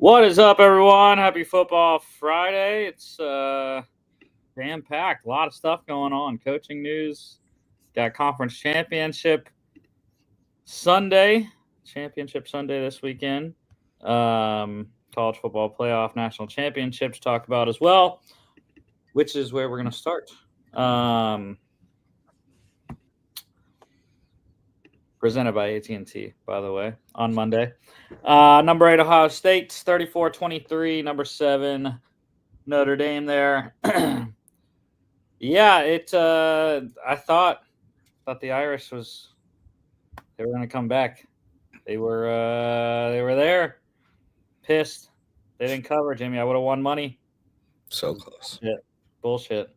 What is up, everyone? Happy Football Friday. It's jam-packed. A lot of stuff going on. Coaching news. Got Conference Championship Sunday. Championship Sunday this weekend. College Football Playoff National Championships talk about as well, which is where we're going to start. Presented by AT&T, by the way, on Monday. Number 8, Ohio State, 34-23. Number 7, Notre Dame there. Yeah, I thought the Irish they were going to come back. They were there. Pissed. They didn't cover, Jimmy. I would have won money. So close. Bullshit.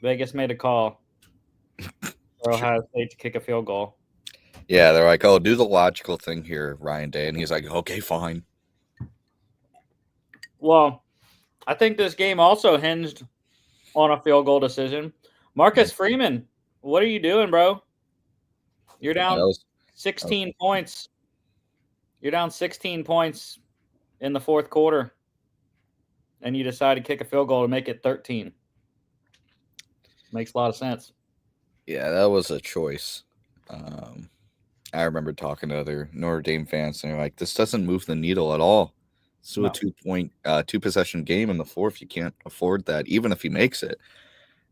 Vegas made a call for Ohio State to kick a field goal. Yeah, they're like, "Oh, do the logical thing here, Ryan Day," and he's like, "Okay, fine." Well, I think this game also hinged on a field goal decision. Marcus Freeman, what are you doing, bro? You're down 16 points. You're down 16 points in the fourth quarter, and you decide to kick a field goal to make it 13. Makes a lot of sense. Yeah, that was a choice. I remember talking to other Notre Dame fans, and they're like, "This doesn't move the needle at all. It's a 2-possession game in the fourth. You can't afford that, even if he makes it."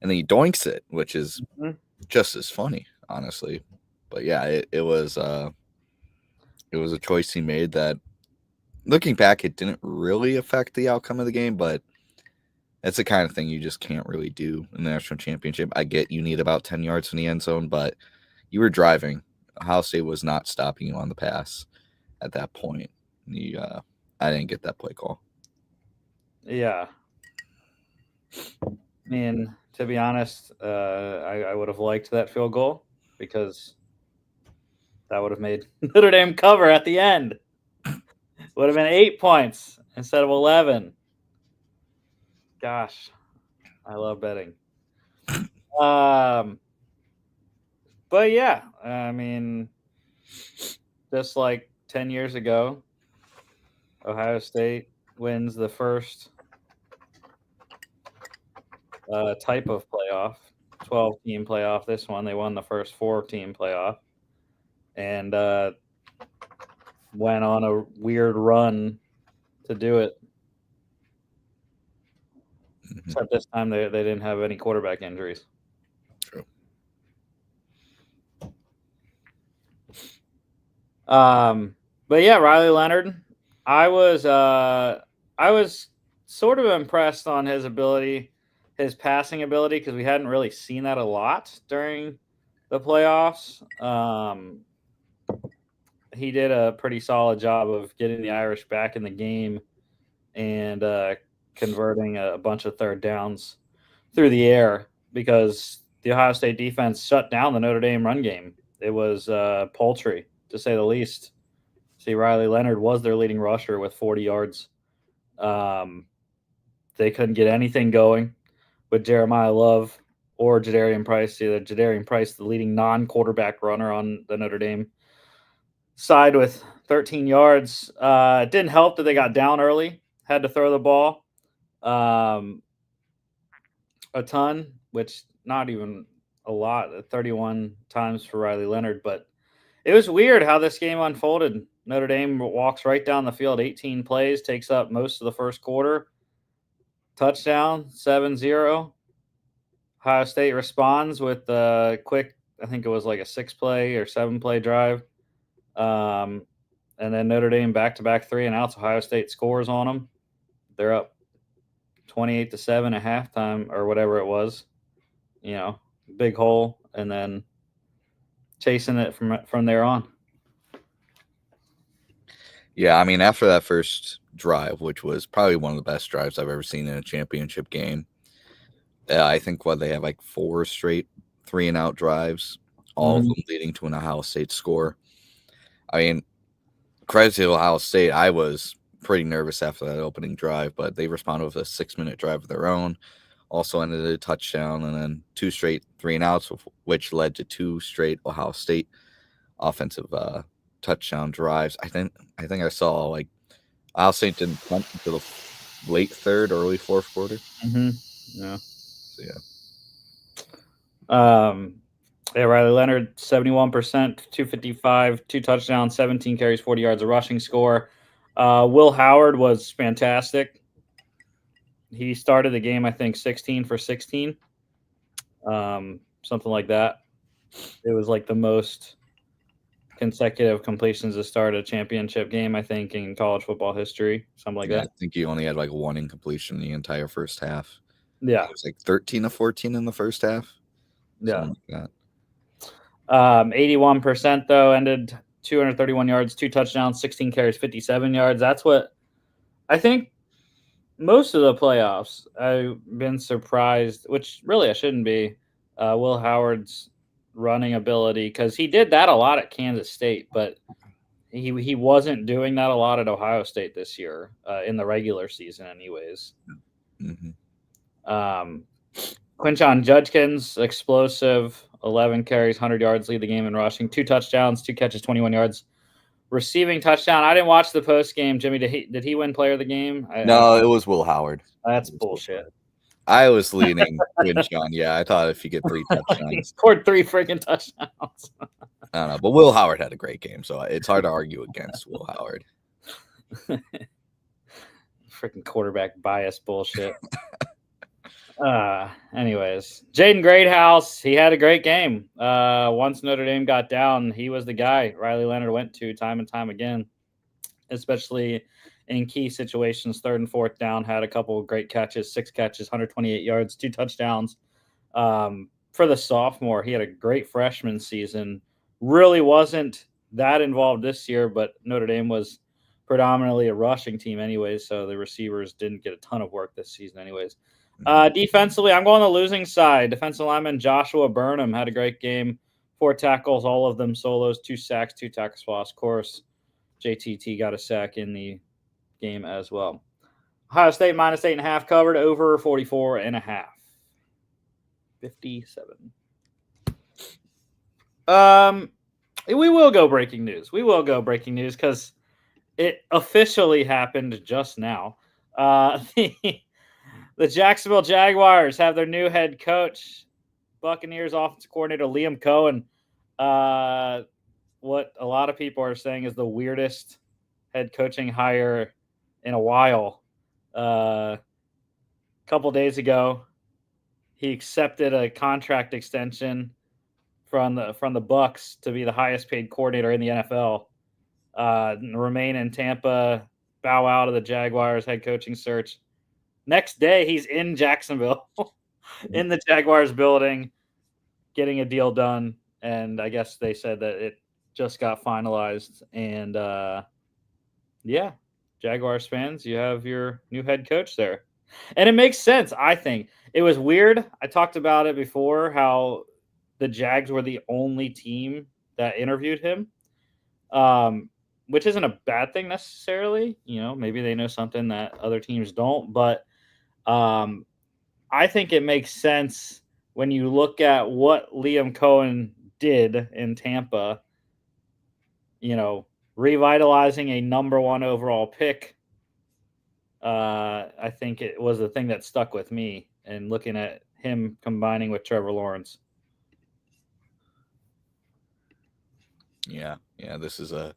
And then he doinks it, which is just as funny, honestly. But yeah, it was a choice he made that, looking back, it didn't really affect the outcome of the game, but it's the kind of thing you just can't really do in the national championship. I get you need about 10 yards from the end zone, but you were driving. Ohio State was not stopping you on the pass at that point. I didn't get that play call. Yeah. I mean, to be honest, I would have liked that field goal because that would have made Notre Dame cover at the end. Would have been 8 points instead of 11. Gosh, I love betting. But yeah, I mean, just like 10 years ago, Ohio State wins the first type of playoff, 12-team playoff. This one, they won the first 4-team playoff and went on a weird run to do it. Mm-hmm. Except this time they didn't have any quarterback injuries. True. But yeah, Riley Leonard, I was sort of impressed on his ability, his passing ability, because we hadn't really seen that a lot during the playoffs. He did a pretty solid job of getting the Irish back in the game and converting a bunch of third downs through the air because the Ohio State defense shut down the Notre Dame run game. It was paltry, to say the least. See, Riley Leonard was their leading rusher with 40 yards. They couldn't get anything going with Jeremiah Love or Jadarian Price. Either Jadarian Price, the leading non-quarterback runner on the Notre Dame side, with 13 yards. It didn't help that they got down early, had to throw the ball a ton, which not even a lot, 31 times for Riley Leonard. But it was weird how this game unfolded. Notre Dame walks right down the field, 18 plays, takes up most of the first quarter. Touchdown, 7-0. Ohio State responds with a quick, I think it was like a 6-play or 7-play drive. And then Notre Dame back-to-back 3-and-outs. Ohio State scores on them. They're up 28-7 at halftime or whatever it was. You know, big hole, and then chasing it from there on. Yeah, I mean, after that first drive, which was probably one of the best drives I've ever seen in a championship game, I think they have like 4 straight 3-and-out drives, all of them leading to an Ohio State score. I mean, credit to Ohio State. I was pretty nervous after that opening drive, but they responded with a 6-minute drive of their own. Also ended a touchdown, and then 2 straight 3-and-outs, which led to 2 straight Ohio State offensive touchdown drives. I think I saw like Ohio State didn't punt until the late third, early fourth quarter. Mm-hmm. Yeah. So yeah. Yeah, Riley Leonard, 71%, 255, 2 touchdowns, 17 carries, 40 yards, a rushing score. Will Howard was fantastic. He started the game, I think, 16 for 16, something like that. It was like the most consecutive completions to start a championship game, I think, in college football history, something like Yeah, I that. think he only had like one incompletion the entire first half. Yeah, It was like 13 of 14 in the first half. yeah. Something like that. 81% though, ended 231 yards, 2 touchdowns, 16 carries, 57 yards. That's what I think. Most of the playoffs, I've been surprised, which really I shouldn't be. Will Howard's running ability, because he did that a lot at Kansas State, but he wasn't doing that a lot at Ohio State this year in the regular season, anyways. Mm-hmm. Quinshon Judkins, explosive, 11 carries, 100 yards, lead the game in rushing, 2 touchdowns, 2 catches, 21 yards. Receiving touchdown. I didn't watch the post game. Jimmy, did he win player of the game? No, it was Will Howard. That's bullshit. I was leaning Quinshon. Yeah, I thought if you get 3 touchdowns. He scored 3 freaking touchdowns. I don't know, but Will Howard had a great game, so it's hard to argue against Will Howard. Freaking quarterback bias bullshit. Anyways, Jaden Greathouse, he had a great game. Once Notre Dame got down, he was the guy Riley Leonard went to time and time again, especially in key situations. 3rd and 4th down, had a couple of great catches, 6 catches, 128 yards, 2 touchdowns. For the sophomore, he had a great freshman season. Really wasn't that involved this year, but Notre Dame was predominantly a rushing team anyways, so the receivers didn't get a ton of work this season anyways. Defensively, I'm going the losing side. Defensive lineman Joshua Burnham had a great game. 4 tackles, all of them solos, 2 sacks, 2 tackles for loss. Of course, JTT got a sack in the game as well. Ohio State minus 8.5 covered, over 44.5. 57. We will go breaking news. We will go breaking news because it officially happened just now. The Jacksonville Jaguars have their new head coach, Buccaneers offensive coordinator Liam Cohen. What a lot of people are saying is the weirdest head coaching hire in a while. A couple days ago, he accepted a contract extension from the Bucs to be the highest paid coordinator in the NFL. Remain in Tampa, bow out of the Jaguars head coaching search. Next day, he's in Jacksonville, in the Jaguars building, getting a deal done. And I guess they said that it just got finalized. And yeah, Jaguars fans, you have your new head coach there. And it makes sense, I think. It was weird. I talked about it before, how the Jags were the only team that interviewed him, which isn't a bad thing necessarily. You know, maybe they know something that other teams don't. But I think it makes sense when you look at what Liam Cohen did in Tampa, you know, revitalizing a number 1 overall pick. I think it was the thing that stuck with me, and looking at him combining with Trevor Lawrence. Yeah, this is a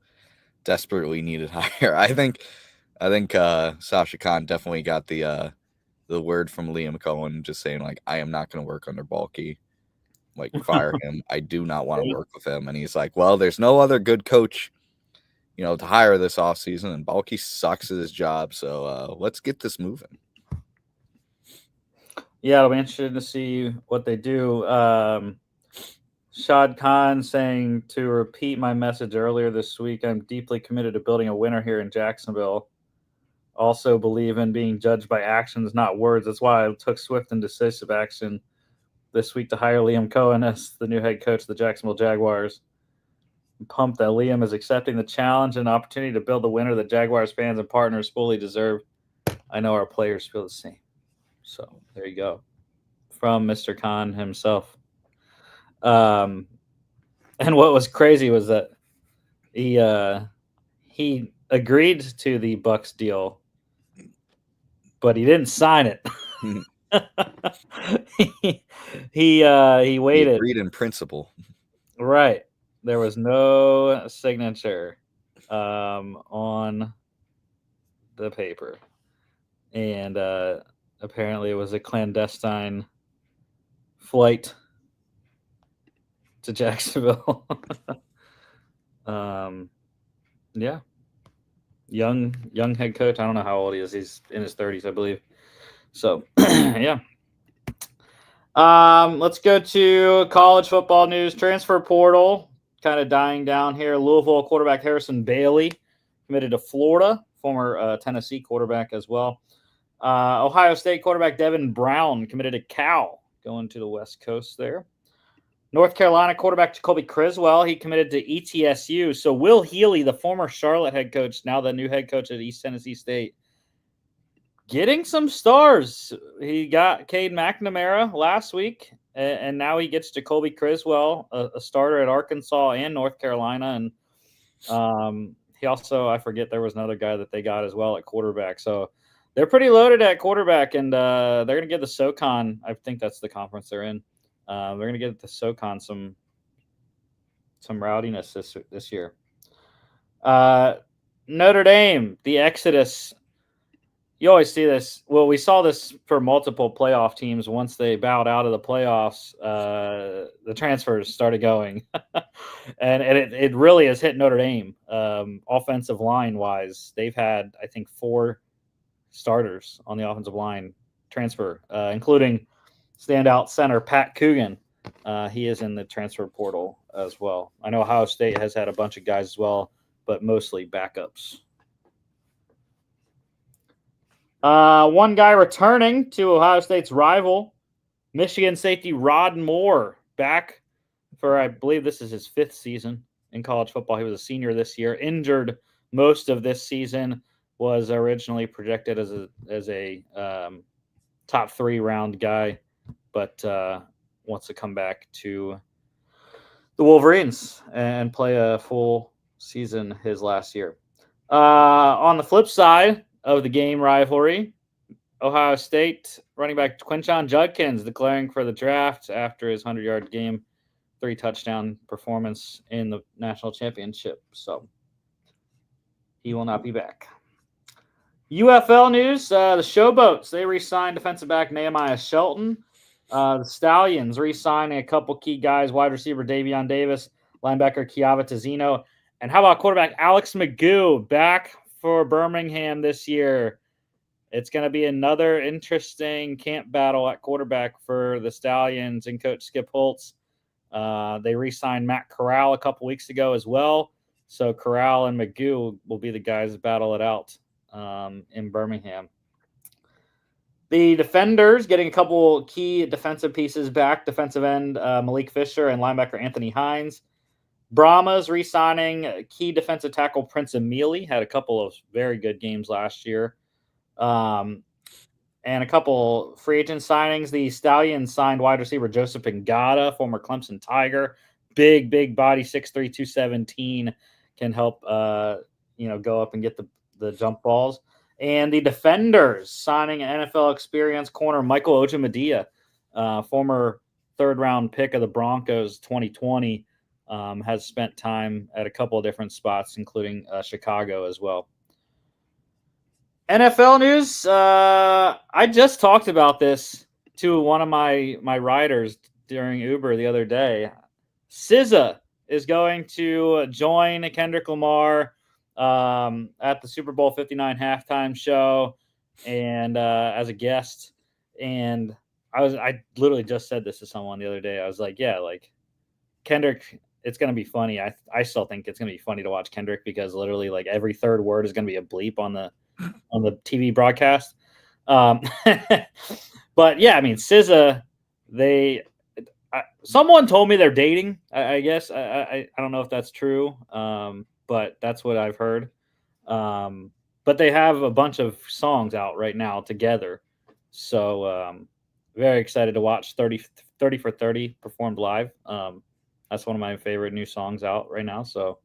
desperately needed hire. I think Sasha Khan definitely got the word from Liam Cohen just saying, like, I am not going to work under Balky. Like, fire him. I do not want to work with him. And he's like, well, there's no other good coach, you know, to hire this offseason, and Balky sucks at his job. So let's get this moving. Yeah, it'll be interesting to see what they do. Shad Khan saying, to repeat my message earlier this week, I'm deeply committed to building a winner here in Jacksonville. Also believe in being judged by actions, not words. That's why I took swift and decisive action this week to hire Liam Cohen as the new head coach of the Jacksonville Jaguars. I'm pumped that Liam is accepting the challenge and opportunity to build the winner that Jaguars fans and partners fully deserve. I know our players feel the same. So there you go. From Mr. Khan himself. And what was crazy was that he agreed to the Bucks deal, but he didn't sign it. he He waited. agreed in principle. Right. There was no signature on the paper. And apparently it was a clandestine flight to Jacksonville. Yeah. Young head coach. I don't know how old he is. He's in his 30s, I believe. So, yeah. Let's go to college football news. Transfer portal kind of dying down here. Louisville quarterback Harrison Bailey committed to Florida, former Tennessee quarterback as well. Ohio State quarterback Devin Brown committed to Cal, going to the West Coast there. North Carolina quarterback Jacoby Criswell, he committed to ETSU. So Will Healy, the former Charlotte head coach, now the new head coach at East Tennessee State, getting some stars. He got Cade McNamara last week, and now he gets Jacoby Criswell, a starter at Arkansas and North Carolina. And he also, I forget, there was another guy that they got as well at quarterback. So they're pretty loaded at quarterback, and they're going to give the SoCon, I think that's the conference they're in. They're going to get the SoCon some rowdiness this year. Notre Dame, the Exodus. You always see this. Well, we saw this for multiple playoff teams. Once they bowed out of the playoffs, the transfers started going. and it really has hit Notre Dame. Offensive line-wise, they've had, I think, 4 starters on the offensive line transfer, including standout center Pat Coogan. He is in the transfer portal as well. I know Ohio State has had a bunch of guys as well, but mostly backups. One guy returning to Ohio State's rival, Michigan safety Rod Moore, back for, I believe this is his 5th season in college football. He was a senior this year, injured most of this season, was originally projected as a top 3 round guy, but wants to come back to the Wolverines and play a full season his last year. On the flip side of the game rivalry, Ohio State running back Quinshon Judkins declaring for the draft after his 100-yard game, 3 touchdown performance in the national championship. So he will not be back. UFL news, the Showboats, they re-signed defensive back Nehemiah Shelton. The Stallions re-signing a couple key guys, wide receiver Davion Davis, linebacker Kiava Tazino. And how about quarterback Alex Magoo back for Birmingham this year? It's going to be another interesting camp battle at quarterback for the Stallions and coach Skip Holtz. They re-signed Matt Corral a couple weeks ago as well. So Corral and Magoo will be the guys that battle it out in Birmingham. The Defenders getting a couple key defensive pieces back, defensive end Malik Fisher and linebacker Anthony Hines. Brahmas re-signing key defensive tackle Prince Emili, had a couple of very good games last year. And a couple free agent signings. The Stallions signed wide receiver Joseph Ngata, former Clemson Tiger. Big body, 6'3", 217, can help go up and get the jump balls. And the Defenders signing NFL experience corner Michael Ojamadia, former 3rd-round pick of the Broncos 2020, has spent time at a couple of different spots, including Chicago as well. NFL news. I just talked about this to one of my riders during Uber the other day. SZA is going to join Kendrick Lamar at the Super Bowl 59 halftime show and as a guest. And I literally just said this to someone the other day. I was like, yeah, like Kendrick, it's going to be funny. I still think it's going to be funny to watch Kendrick because literally like every 3rd word is going to be a bleep on the TV broadcast. But yeah, I mean, SZA, someone told me they're dating, I guess. I don't know if that's true, but that's what I've heard. But they have a bunch of songs out right now together. So very excited to watch 30 for 30 performed live. That's one of my favorite new songs out right now. So,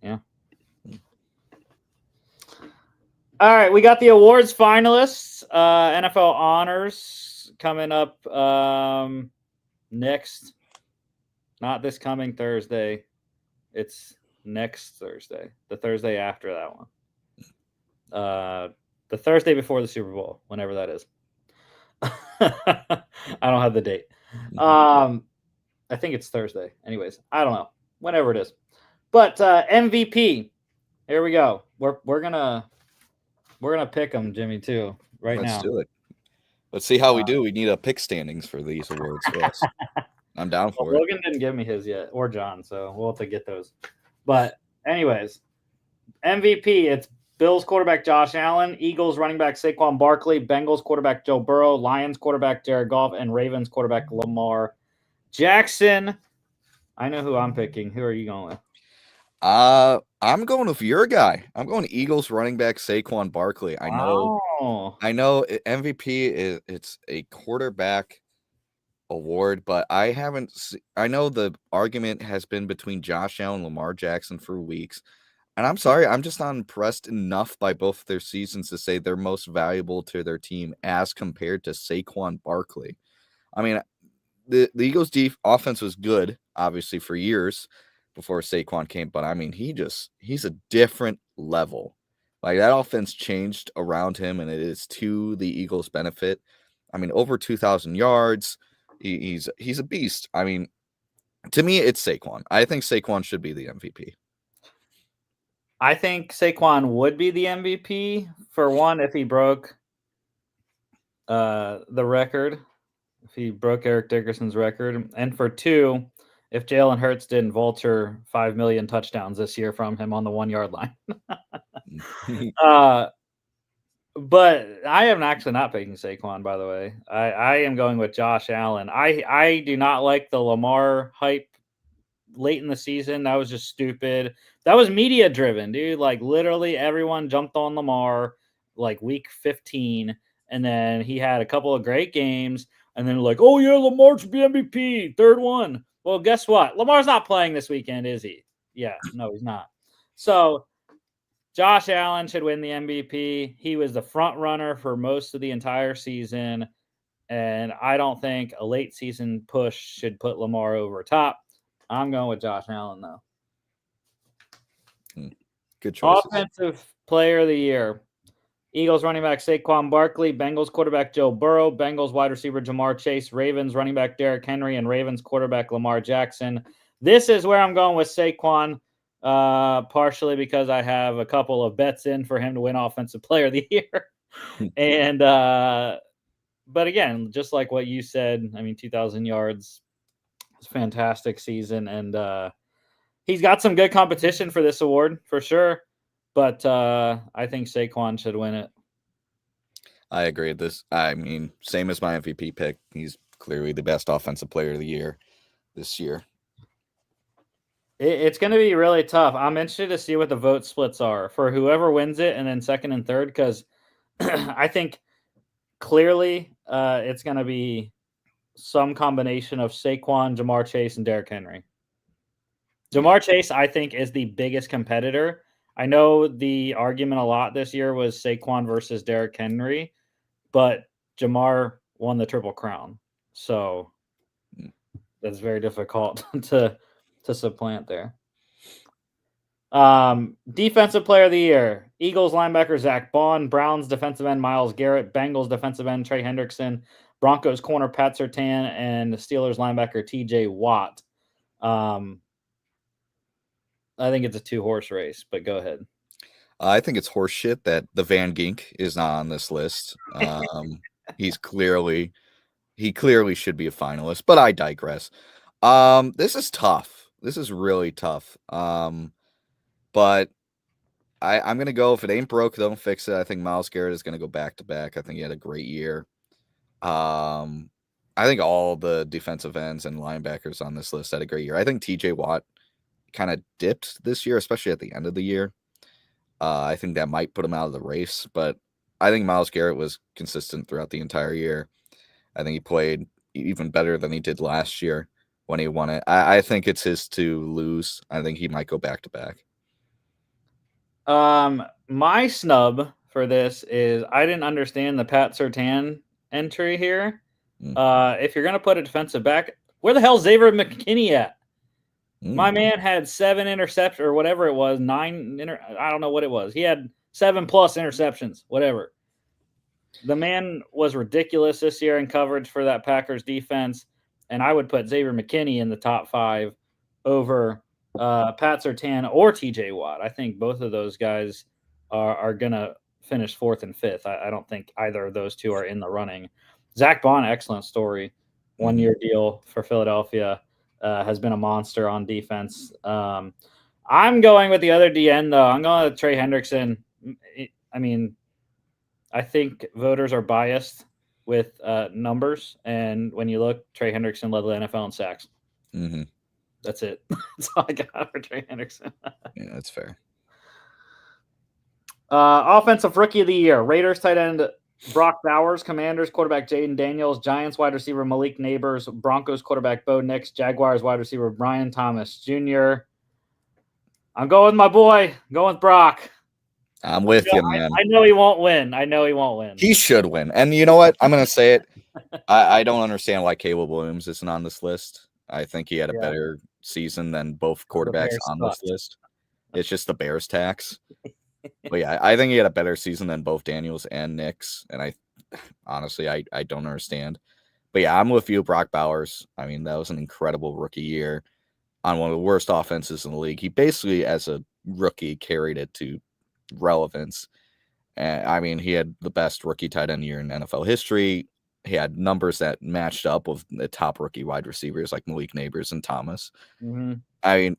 yeah. All right, we got the awards finalists. NFL honors coming up next. Not this coming Thursday. It's next Thursday. The Thursday after that one. The Thursday before the Super Bowl, whenever that is. I don't have the date. I think it's Thursday. Anyways, I don't know. Whenever it is. But MVP. Here we go. We're gonna pick them, Jimmy, too, right Let's now. do it. Let's see how we do. We need a pick standings for these awards first. I'm down for it. Logan didn't give me his yet, or John, so we'll have to get those. But anyways, MVP, it's Bills quarterback Josh Allen, Eagles running back Saquon Barkley, Bengals quarterback Joe Burrow, Lions quarterback Jared Goff, and Ravens quarterback Lamar Jackson. I know who I'm picking. Who are you going with? I'm going with your guy. I'm going Eagles running back Saquon Barkley. I know MVP it's a quarterback award, but I know the argument has been between Josh Allen and Lamar Jackson for weeks. And I'm sorry, I'm just not impressed enough by both their seasons to say they're most valuable to their team as compared to Saquon Barkley. I mean, the Eagles' offense was good, obviously, for years before Saquon came, but I mean, he's a different level. Like, that offense changed around him, and it is to the Eagles' benefit. I mean, over 2,000 yards. He's a beast. I mean, to me, it's Saquon. I think Saquon should be the MVP. I think Saquon would be the MVP, for one, if he broke the record, if he broke Eric Dickerson's record, and for two, if Jalen Hurts didn't vulture 5 million touchdowns this year from him on the 1 yard line. But I am actually not picking Saquon, by the way. I am going with Josh Allen. I do not like the Lamar hype late in the season. That was just stupid. That was media driven, dude. Like, literally everyone jumped on Lamar like week 15, and then he had a couple of great games, and then like, oh yeah, Lamar should be MVP, third one. Well, guess what? Lamar's not playing this weekend, is he? Yeah, no, he's not. So Josh Allen should win the MVP. He was the front runner for most of the entire season, and I don't think a late season push should put Lamar over top. I'm going with Josh Allen, though. Good choice. Offensive player of the year. Eagles running back Saquon Barkley, Bengals quarterback Joe Burrow, Bengals wide receiver Jamar Chase, Ravens running back Derrick Henry, and Ravens quarterback Lamar Jackson. This is where I'm going with Saquon, partially because I have a couple of bets in for him to win offensive player of the year. And but again, just like what you said, I mean, 2,000 yards, it's a fantastic season, and he's got some good competition for this award for sure. But I think Saquon should win it. I agree. I mean, same as my MVP pick. He's clearly the best offensive player of the year this year. It's going to be really tough. I'm interested to see what the vote splits are for whoever wins it, and then second and third, because I think clearly it's going to be some combination of Saquon, Jamar Chase, and Derrick Henry. Jamar Chase, I think, is the biggest competitor. I know the argument a lot this year was Saquon versus Derrick Henry, but Jamar won the Triple Crown. So that's very difficult to supplant there. Defensive player of the year. Eagles linebacker Zach Bond, Browns defensive end Myles Garrett, Bengals defensive end Trey Hendrickson, Broncos corner Pat Surtain, and Steelers linebacker TJ Watt. I think it's a 2-horse race, but go ahead. I think it's horseshit that the Van Gink is not on this list. He clearly should be a finalist, but I digress. This is tough. This is really tough. But I'm gonna go, if it ain't broke, don't fix it. I think Myles Garrett is gonna go back to back. I think he had a great year. I think all the defensive ends and linebackers on this list had a great year. I think TJ Watt kind of dipped this year, especially at the end of the year. I think that might put him out of the race, but I think Myles Garrett was consistent throughout the entire year. I think he played even better than he did last year when he won it. I think it's his to lose. I think he might go back to back. My snub for this is I didn't understand the Pat Surtain entry here. If you're going to put a defensive back, where the hell's Xavier McKinney at? My man had 7 interceptions or whatever it was, I don't know what it was. He had 7+ interceptions, whatever. The man was ridiculous this year in coverage for that Packers defense, and I would put Xavier McKinney in the top 5 over Pat Surtain or TJ Watt. I think both of those guys are going to finish 4th and 5th. I don't think either of those two are in the running. Zach Bond, excellent story. 1-year deal for Philadelphia. Has been a monster on defense. I'm going with the other DN, though. I'm going with Trey Hendrickson. I mean, I think voters are biased with numbers. And when you look, Trey Hendrickson led the NFL in sacks. That's it. That's all I got for Trey Hendrickson. Yeah, that's fair. Offensive Rookie of the Year. Raiders tight end Brock Bowers, Commanders quarterback Jaden Daniels, Giants wide receiver Malik Neighbors, Broncos quarterback Bo Nix, Jaguars wide receiver Brian Thomas Jr. I'm going with my boy. I'm going with Brock. I'm with you, man. I know he won't win. He should win. And you know what? I'm going to say it. I don't understand why Caleb Williams isn't on this list. I think he had a better season than both quarterbacks on this list. It's just the Bears tax. But yeah, I think he had a better season than both Daniels and Nix. And I honestly don't understand. But yeah, I'm with you, Brock Bowers. I mean, that was an incredible rookie year on one of the worst offenses in the league. He basically, as a rookie, carried it to relevance. And I mean, he had the best rookie tight end year in NFL history. He had numbers that matched up with the top rookie wide receivers like Malik Neighbors and Thomas. I mean,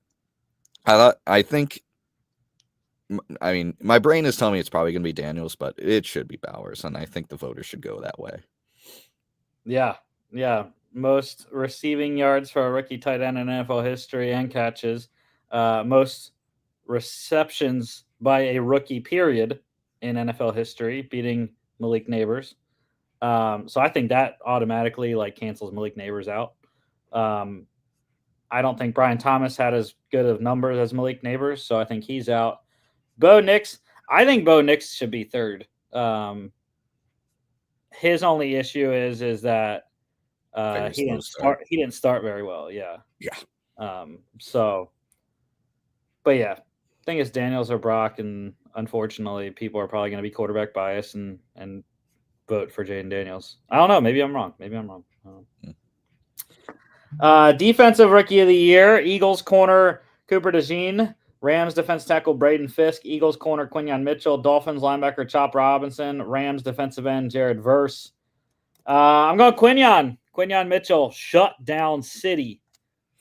I mean, my brain is telling me it's probably going to be Daniels, but it should be Bowers, and I think the voters should go that way. Yeah. Most receiving yards for a rookie tight end in NFL history and catches. Most receptions by a rookie period in NFL history, beating Malik Neighbors. So I think that automatically cancels Malik Neighbors out. I don't think Brian Thomas had as good of numbers as Malik Neighbors, so I think he's out. Bo Nix, I think Bo Nix should be 3rd. His only issue is that he didn't start very well. Yeah. But yeah, thing is Daniels or Brock, and unfortunately, people are probably going to be quarterback biased and vote for Jaden Daniels. I don't know. Maybe I'm wrong. Defensive Rookie of the Year. Eagles corner Cooper DeJean. Rams defense tackle Braden Fisk. Eagles corner Quinyon Mitchell. Dolphins linebacker Chop Robinson. Rams defensive end Jared Verse. I'm going Quinyon. Quinyon Mitchell shut down City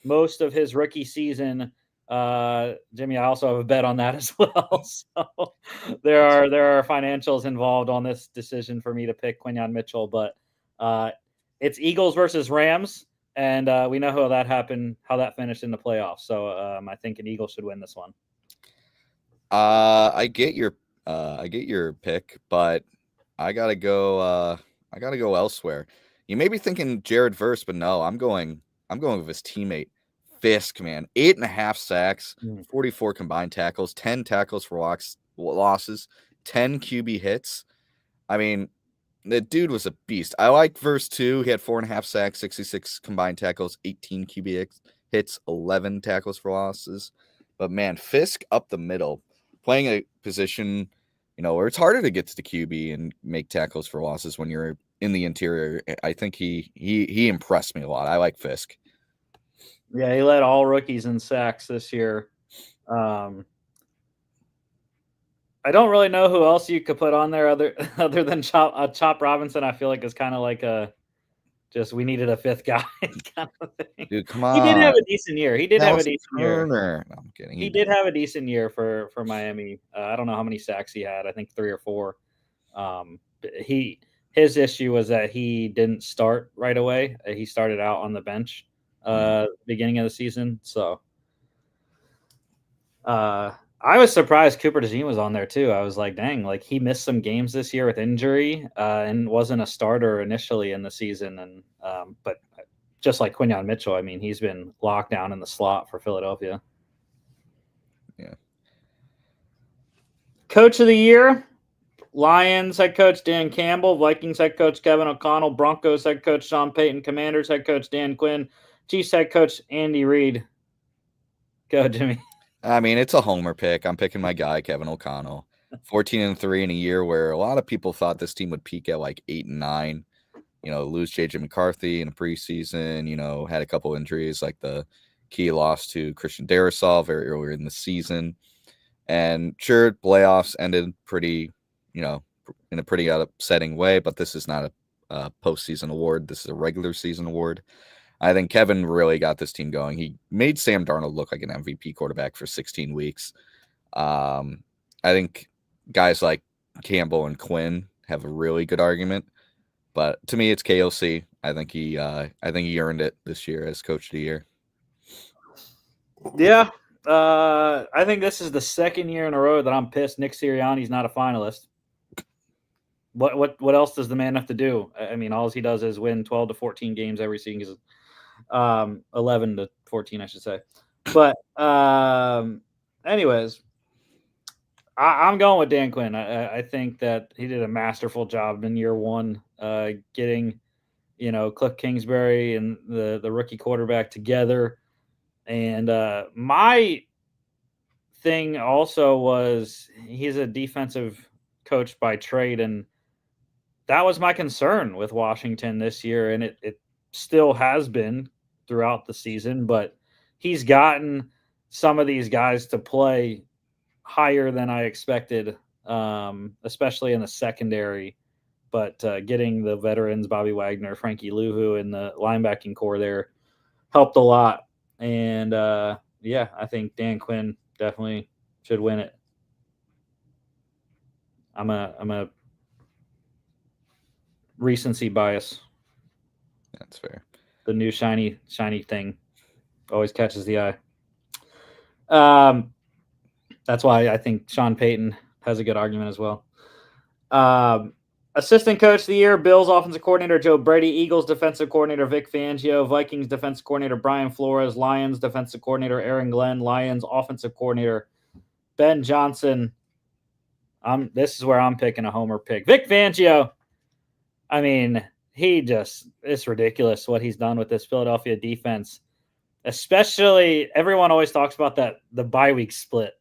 most of his rookie season. Jimmy, I also have a bet on that as well. So there are financials involved on this decision for me to pick Quinyon Mitchell, but it's Eagles versus Rams. And we know how that happened, how that finished in the playoffs. So I think an Eagle should win this one. I get your pick, but I gotta go elsewhere. You may be thinking Jared Verse, but no, I'm going with his teammate Fisk, man. 8.5 sacks, 44 combined tackles, 10 tackles for losses, 10 QB hits. I mean, the dude was a beast. I like Verse too. He had 4.5 sacks, 66 combined tackles, 18 QB hits, 11 tackles for losses. But man, Fisk up the middle, playing a position, where it's harder to get to the QB and make tackles for losses when you're in the interior. I think he impressed me a lot. I like Fisk. Yeah, he led all rookies in sacks this year. I don't really know who else you could put on there other than Chop Robinson. I feel like it's kind of like we needed a 5th guy kind of thing. Dude, come on. He did have a decent year. No, I'm kidding. He did have a decent year for Miami. I don't know how many sacks he had. I think 3 or 4. His issue was that he didn't start right away. He started out on the bench beginning of the season. So I was surprised Cooper DeJean was on there too. I was like, dang, he missed some games this year with injury and wasn't a starter initially in the season. And but just like Quinyon Mitchell, I mean, he's been locked down in the slot for Philadelphia. Yeah. Coach of the Year. Lions head coach Dan Campbell, Vikings head coach Kevin O'Connell, Broncos head coach Sean Payton, Commanders head coach Dan Quinn, Chiefs head coach Andy Reid. Go, Jimmy. I mean, it's a homer pick. I'm picking my guy, Kevin O'Connell. 14-3 in a year where a lot of people thought this team would peak at like 8-9. Lose JJ McCarthy in the preseason, had a couple injuries like the key loss to Christian Darrisaw very early in the season. And sure, playoffs ended pretty, in a pretty upsetting way, but this is not a postseason award. This is a regular season award. I think Kevin really got this team going. He made Sam Darnold look like an MVP quarterback for 16 weeks. I think guys like Campbell and Quinn have a really good argument, but to me, it's KOC. I think he earned it this year as Coach of the Year. Yeah, I think this is the second year in a row that I'm pissed Nick Sirianni's not a finalist. What else does the man have to do? I mean, all he does is win 12 to 14 games every season. 11 to 14, I should say. But anyways, I'm going with Dan Quinn. I think that he did a masterful job in year one, getting Cliff Kingsbury and the rookie quarterback together. And my thing also was he's a defensive coach by trade, and that was my concern with Washington this year, and it still has been throughout the season, but he's gotten some of these guys to play higher than I expected, especially in the secondary. But getting the veterans, Bobby Wagner, Frankie Louvu, and the linebacking core there helped a lot. And yeah, I think Dan Quinn definitely should win it. I'm a recency bias. That's fair. The new shiny thing always catches the eye. That's why I think Sean Payton has a good argument as well. Assistant coach of the year, Bills offensive coordinator Joe Brady, Eagles defensive coordinator Vic Fangio, Vikings defensive coordinator Brian Flores, Lions defensive coordinator Aaron Glenn, Lions offensive coordinator Ben Johnson. This is where I'm picking a homer pick. Vic Fangio. I mean, it's ridiculous what he's done with this Philadelphia defense. Especially, everyone always talks about the bye week split.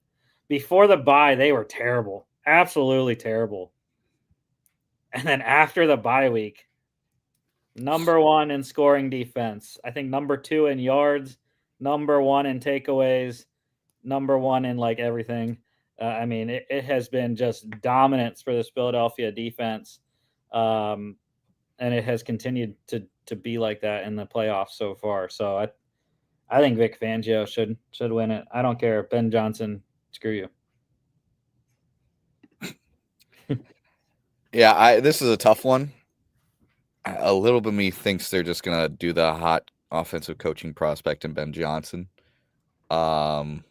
Before the bye, they were terrible. Absolutely terrible. And then after the bye week, number one in scoring defense. I think number 2 in yards, number 1 in takeaways, number 1 in like everything. I mean, it has been just dominance for this Philadelphia defense. And it has continued to be like that in the playoffs so far. So I think Vic Fangio should win it. I don't care. Ben Johnson, screw you. Yeah, this is a tough one. A little bit of me thinks they're just gonna do the hot offensive coaching prospect in Ben Johnson. I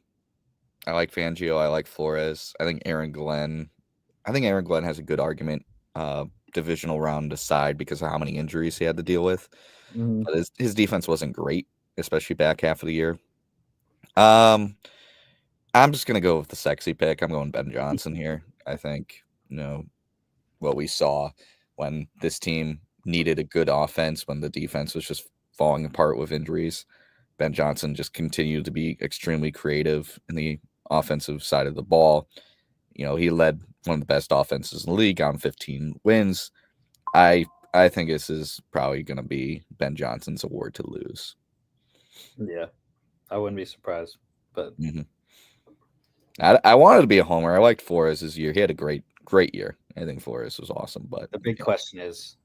like Fangio. I like Flores. I think Aaron Glenn has a good argument. Divisional round aside because of how many injuries he had to deal with. Mm-hmm. But his defense wasn't great, especially back half of the year. I'm just gonna go with the sexy pick. I'm going Ben Johnson here. I think what we saw when this team needed a good offense, when the defense was just falling apart with injuries. Ben Johnson just continued to be extremely creative in the offensive side of the ball. He led one of the best offenses in the league on 15 wins. I think this is probably going to be Ben Johnson's award to lose. Yeah, I wouldn't be surprised. But I wanted to be a homer. I liked Flores this year. He had a great year. I think Flores was awesome. But the big question is,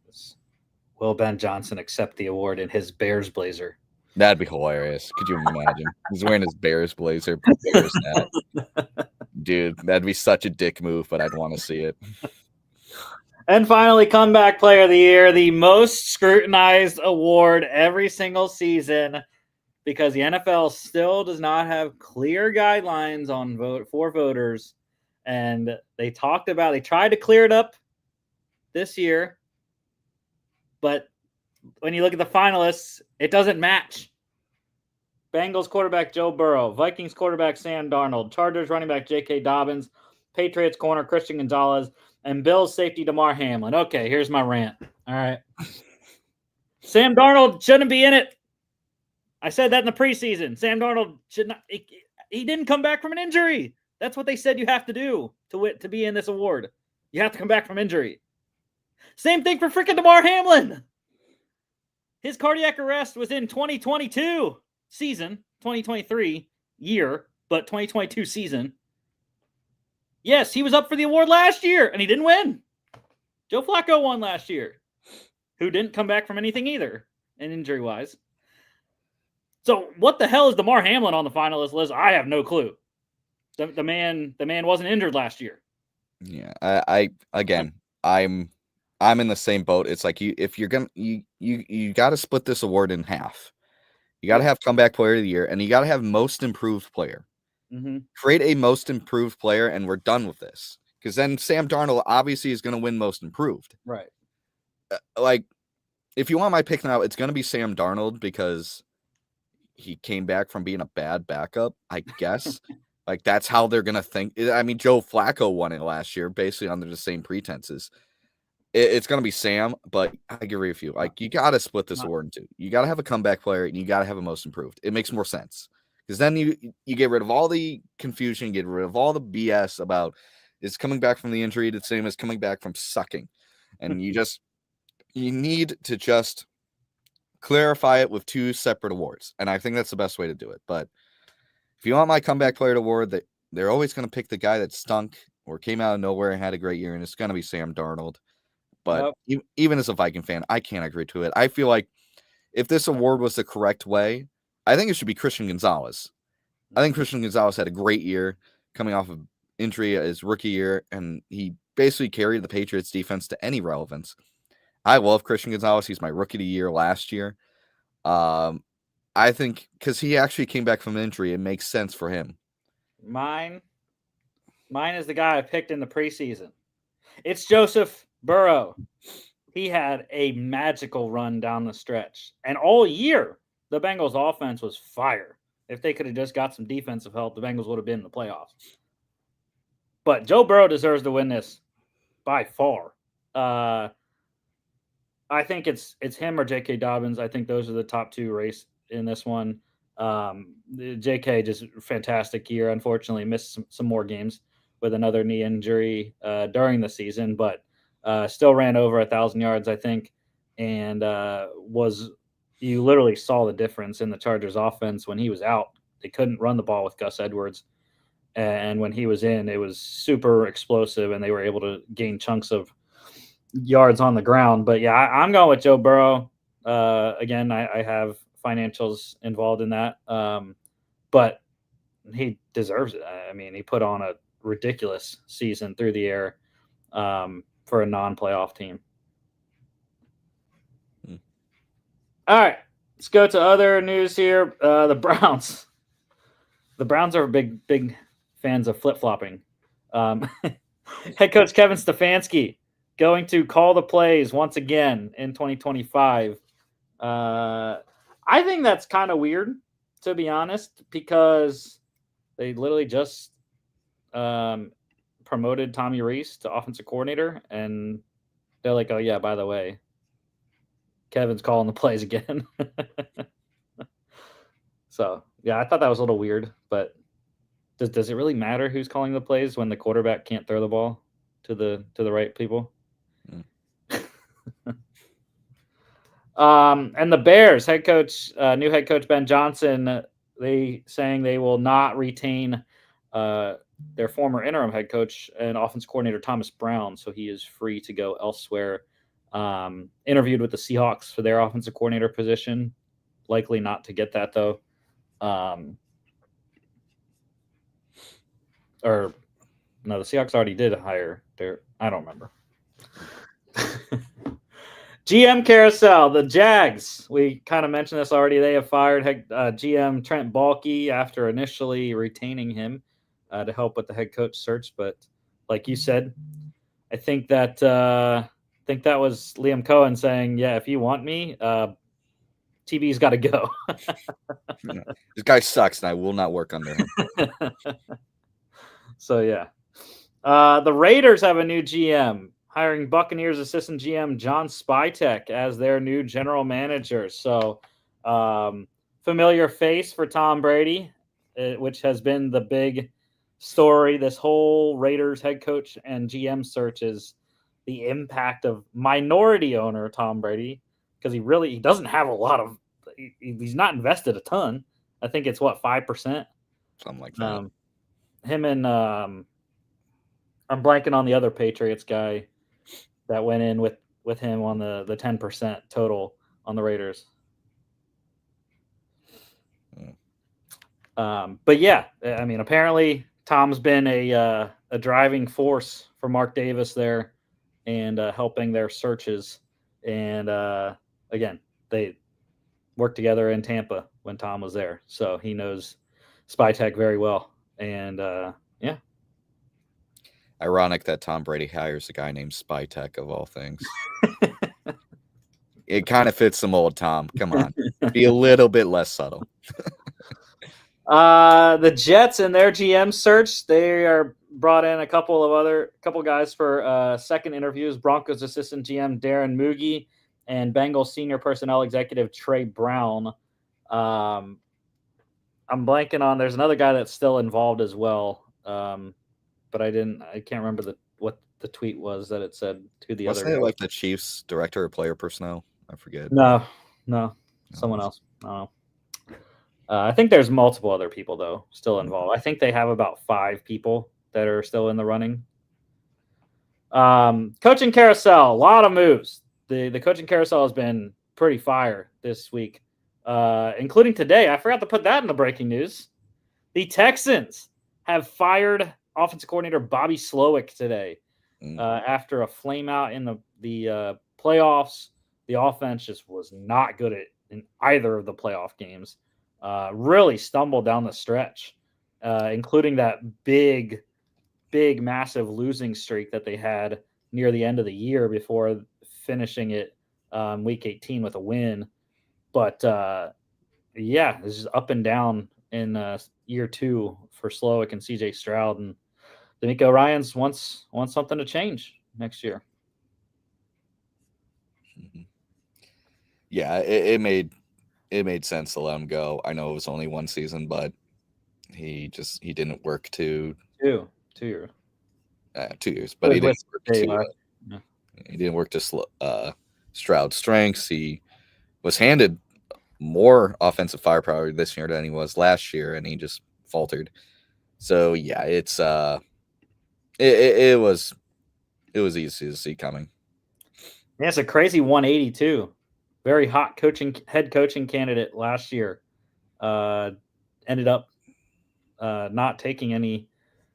will Ben Johnson accept the award in his Bears blazer? That'd be hilarious. Could you imagine? He's wearing his Bears blazer, Bears hat. Dude, that'd be such a dick move, but I'd want to see it. And finally, comeback player of the year, the most scrutinized award every single season, because the NFL still does not have clear guidelines on for voters. And they tried to clear it up this year, but when you look at the finalists, it doesn't match. Bengals quarterback Joe Burrow, Vikings quarterback Sam Darnold, Chargers running back J.K. Dobbins, Patriots corner Christian Gonzalez, and Bills safety Damar Hamlin. Okay, here's my rant. All right. Sam Darnold shouldn't be in it. I said that in the preseason. Sam Darnold should not. He didn't come back from an injury. That's what they said you have to do to be in this award. You have to come back from injury. Same thing for freaking Damar Hamlin. His cardiac arrest was in 2022 season, 2023 year, but 2022 season. Yes, he was up for the award last year, and he didn't win. Joe Flacco won last year, who didn't come back from anything either, and injury-wise. So what the hell is Damar Hamlin on the finalist list? I have no clue. The man wasn't injured last year. Yeah, I'm in the same boat. It's like if you're gonna you got to split this award in half. You got to have comeback player of the year, and you got to have most improved player. Mm-hmm. Create a most improved player, and we're done with this. Because then Sam Darnold obviously is going to win most improved. Right. Like, if you want my pick now, it's going to be Sam Darnold because he came back from being a bad backup, I guess. Like, that's how they're going to think. I mean, Joe Flacco won it last year, basically under the same pretenses. It's going to be Sam, but I agree with you. Like, you got to split this award in two. You got to have a comeback player, and you got to have a most improved. It makes more sense. Because then you get rid of all the confusion, get rid of all the BS about is coming back from the injury the same as coming back from sucking. And you need to just clarify it with two separate awards. And I think that's the best way to do it. But if you want my comeback player award, they're always going to pick the guy that stunk or came out of nowhere and had a great year, and it's going to be Sam Darnold. But even as a Viking fan, I can't agree to it. I feel like if this award was the correct way, I think it should be Christian Gonzalez. I think Christian Gonzalez had a great year coming off of injury his rookie year, and he basically carried the Patriots defense to any relevance. I love Christian Gonzalez. He's my rookie of the year last year. I think because he actually came back from injury, it makes sense for him. Mine is the guy I picked in the preseason. It's Joseph Burrow. He had a magical run down the stretch, and all year the Bengals offense was fire. If they could have just got some defensive help, the Bengals would have been in the playoffs. But Joe Burrow deserves to win this by far. I think it's him or J.K. Dobbins. I think those are the top two race in this one. J.K. just fantastic year. Unfortunately, missed some more games with another knee injury during the season, but still ran over 1,000 yards, I think, and you literally saw the difference in the Chargers offense when he was out. They couldn't run the ball with Gus Edwards. And when he was in, it was super explosive, and they were able to gain chunks of yards on the ground. But, yeah, I'm going with Joe Burrow. Again, I have financials involved in that. But he deserves it. I mean, he put on a ridiculous season through the air for a non-playoff team. All right, let's go to other news here. The Browns. The Browns are big fans of flip-flopping. Head coach Kevin Stefanski going to call the plays once again in 2025. I think that's kind of weird, to be honest, because they literally just promoted Tommy Rees to offensive coordinator, and they're like, oh, yeah, by the way, Kevin's calling the plays again. So, yeah, I thought that was a little weird, but does it really matter who's calling the plays when the quarterback can't throw the ball to the right people? And the Bears new head coach Ben Johnson, they saying they will not retain their former interim head coach and offense coordinator Thomas Brown, so he is free to go elsewhere. Interviewed with the Seahawks for their offensive coordinator position, likely not to get that though. Or no, the Seahawks already did hire I don't remember. GM carousel, the Jags. We kind of mentioned this already. They have fired GM Trent Baalke after initially retaining him to help with the head coach search. But like you said, I think that was Liam Cohen saying, "Yeah, if you want me, TB's got to go." This guy sucks, and I will not work under him. So yeah, The Raiders have a new GM, hiring Buccaneers assistant GM John Spytek as their new general manager. So, familiar face for Tom Brady, which has been the big story. This whole Raiders head coach and GM search is the impact of minority owner Tom Brady, because he doesn't have a lot of. He's not invested a ton. I think it's 5%. Something like that. Him and I'm blanking on the other Patriots guy that went in with him on the 10% total on the Raiders. But yeah, I mean, apparently Tom's been a driving force for Mark Davis there, and helping their searches. And again, they worked together in Tampa when Tom was there, so he knows Spytek very well. And yeah. Ironic that Tom Brady hires a guy named Spytek of all things. It kind of fits the mold, Tom. Come on. Be a little bit less subtle. The Jets and their GM search, they are brought in a couple guys for second interviews. Broncos assistant GM Darren Moogie and Bengals senior personnel executive Trey Brown. I'm blanking on. There's another guy that's still involved as well, but I can't remember what the tweet was that it said to the Wasn't other. It like the Chiefs director of player personnel? I forget. No, someone else. I don't know. I think there's multiple other people, though, still involved. I think they have about 5 people that are still in the running. Coaching carousel, a lot of moves. The coaching carousel has been pretty fire this week, including today. I forgot to put that in the breaking news. The Texans have fired offensive coordinator Bobby Slowick today after a flame out in the playoffs. The offense just was not good in either of the playoff games. Really stumbled down the stretch, including that big, massive losing streak that they had near the end of the year before finishing it week 18 with a win. But yeah, it's just up and down in year 2 for Slowick and CJ Stroud, and D'Amico Ryans wants something to change next year. Yeah, it made sense to let him go. I know it was only 1 season, but he didn't work to 2 years. 2 years, but he didn't work to he didn't work to Stroud's strengths. He was handed more offensive firepower this year than he was last year, and he just faltered. So yeah, it's it was easy to see coming. Yeah, it's a crazy 180 too. Very hot head coaching candidate last year. Ended up not taking any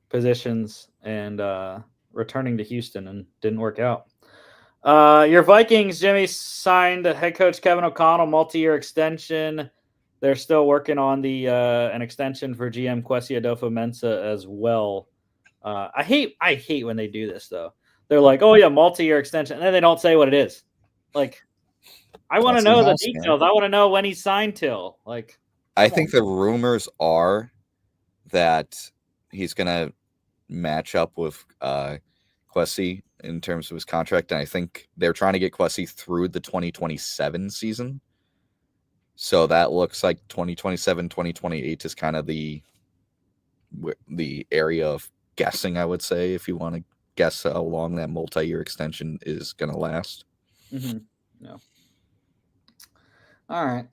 positions and returning to Houston, and didn't work out. Your Vikings, Jimmy, signed head coach Kevin O'Connell, multi-year extension. They're still working on an extension for GM Kwesi Adofo-Mensah as well. I hate when they do this, though. They're like, oh yeah, multi-year extension, and then they don't say what it is. Like, I want to know the details. Man. I want to know when he signed till. Like, I think the rumors are that he's gonna match up with Kwesi in terms of his contract, and I think they're trying to get Kwesi through the 2027 season. So that looks like 2027, 2028 is kind of the area of guessing, I would say, if you want to guess how long that multi-year extension is going to last. Mm-hmm. Yeah. All right.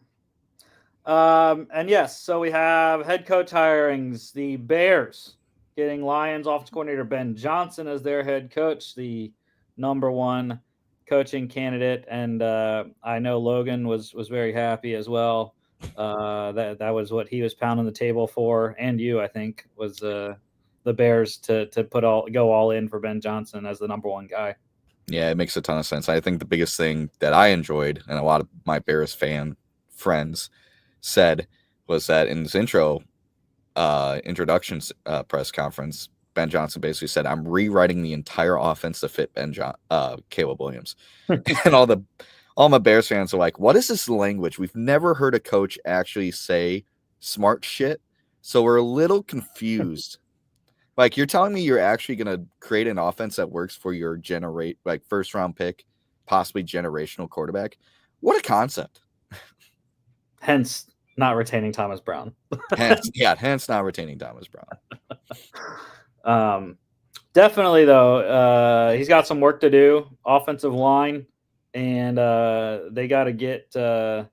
And yes, so we have head coach hirings. The Bears getting Lions offensive coordinator Ben Johnson as their head coach, the number 1 coaching candidate. And I know Logan was very happy as well. That was what he was pounding the table for, and you, I think, was the Bears to go all in for Ben Johnson as the number 1 guy. Yeah, it makes a ton of sense. I think the biggest thing that I enjoyed, and a lot of my Bears fan friends said, was that in this introduction press conference, Ben Johnson basically said, "I'm rewriting the entire offense to fit Caleb Williams." And all my Bears fans are like, "What is this language? We've never heard a coach actually say smart shit." So we're a little confused Like, you're telling me you're actually going to create an offense that works for your first round pick, possibly generational quarterback? What a concept. Hence, not retaining Thomas Brown. hence not retaining Thomas Brown. Definitely though, he's got some work to do. Offensive line, and they got to get a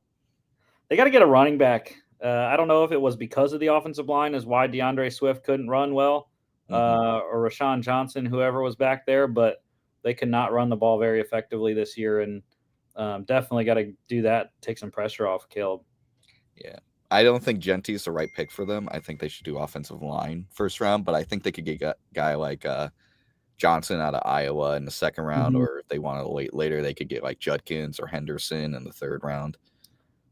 running back. I don't know if it was because of the offensive line is why DeAndre Swift couldn't run well, or Rashawn Johnson, whoever was back there, but they could not run the ball very effectively this year, and definitely got to do that. Take some pressure off Caleb. Yeah. I don't think Genty is the right pick for them. I think they should do offensive line first round, but I think they could get a guy like Johnson out of Iowa in the second round, or if they want to wait later, they could get like Judkins or Henderson in the third round.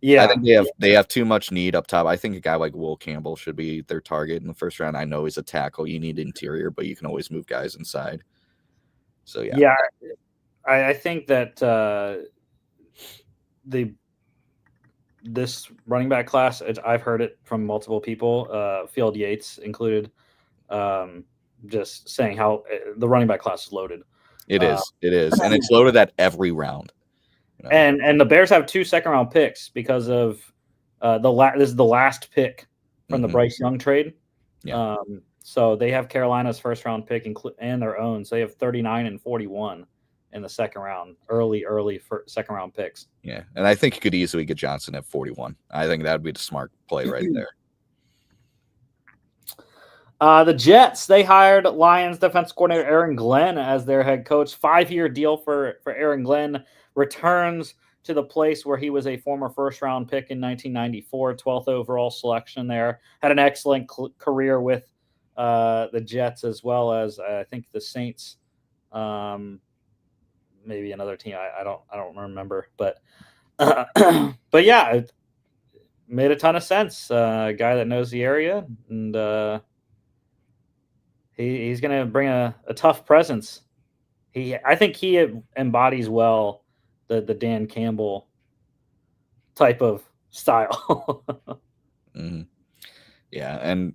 Yeah, I think they have too much need up top. I think a guy like Will Campbell should be their target in the first round. I know he's a tackle. You need interior, but you can always move guys inside. So yeah, I think that this running back class, I've heard it from multiple people, Field Yates included, just saying how the running back class is loaded. It is, and it's loaded at every round. You know? And the Bears have 2 second-round picks because of this is the last pick from the Bryce Young trade. Yeah. So they have Carolina's first-round pick and their own. So they have 39 and 41 in the second round, early second-round picks. Yeah, and I think you could easily get Johnson at 41. I think that would be the smart play right there. The Jets, they hired Lions defense coordinator Aaron Glenn as their head coach. 5-year deal for Aaron Glenn. Returns to the place where he was a former first-round pick in 1994, 12th overall selection there. Had an excellent career with the Jets as well as I think the Saints, maybe another team. I don't remember, but but yeah, it made a ton of sense. A guy that knows the area, and he's going to bring a tough presence. I think he embodies well the Dan Campbell type of style. Yeah, and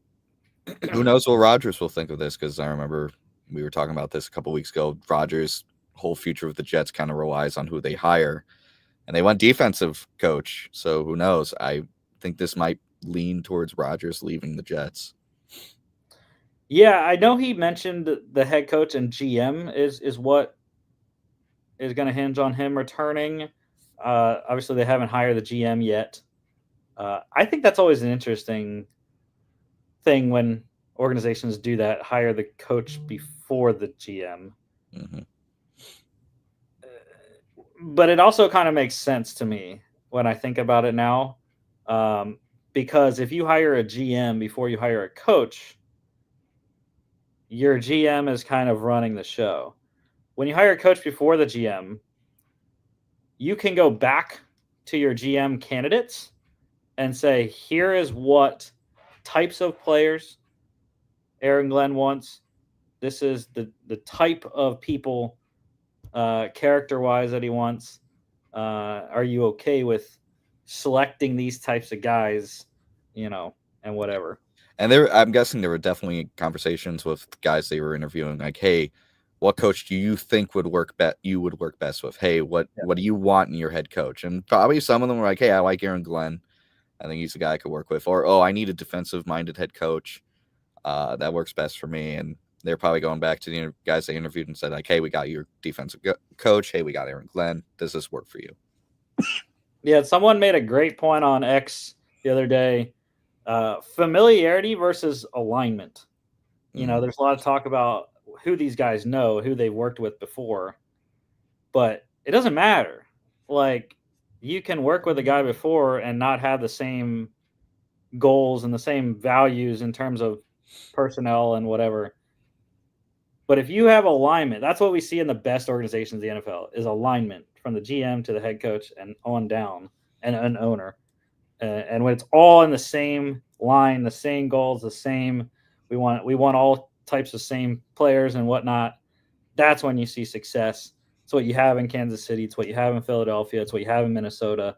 who knows what Rodgers will think of this, because I remember we were talking about this a couple weeks ago. Rodgers' whole future with the Jets kind of relies on who they hire, and they went defensive coach, so who knows? I think this might lean towards Rodgers leaving the Jets. Yeah, I know he mentioned the head coach and GM is what is going to hinge on him returning. Obviously, they haven't hired the GM yet. I think that's always an interesting thing when organizations do that, hire the coach before the GM. But it also kind of makes sense to me when I think about it now, because if you hire a GM before you hire a coach, your GM is kind of running the show. When you hire a coach before the GM, you can go back to your GM candidates and say, here is what types of players Aaron Glenn wants. This is the type of people character-wise that he wants. Are you okay with selecting these types of guys, and whatever? And I'm guessing there were definitely conversations with guys they were interviewing, like, hey, what coach do you think would work best with? Hey, what do you want in your head coach? And probably some of them were like, hey, I like Aaron Glenn. I think he's a guy I could work with. Or, oh, I need a defensive-minded head coach. That works best for me. And they're probably going back to the guys they interviewed and said, like, hey, we got your defensive coach. Hey, we got Aaron Glenn. Does this work for you? Yeah, someone made a great point on X the other day. Familiarity versus alignment. There's a lot of talk about who these guys know, who they've worked with before, but it doesn't matter. Like, you can work with a guy before and not have the same goals and the same values in terms of personnel and whatever. But if you have alignment, that's what we see in the best organizations in the NFL is alignment from the GM to the head coach and on down, and an owner. And when it's all in the same line, the same goals, the same, we want all types of same players and whatnot. That's when you see success. It's what you have in Kansas City. It's what you have in Philadelphia. It's what you have in Minnesota,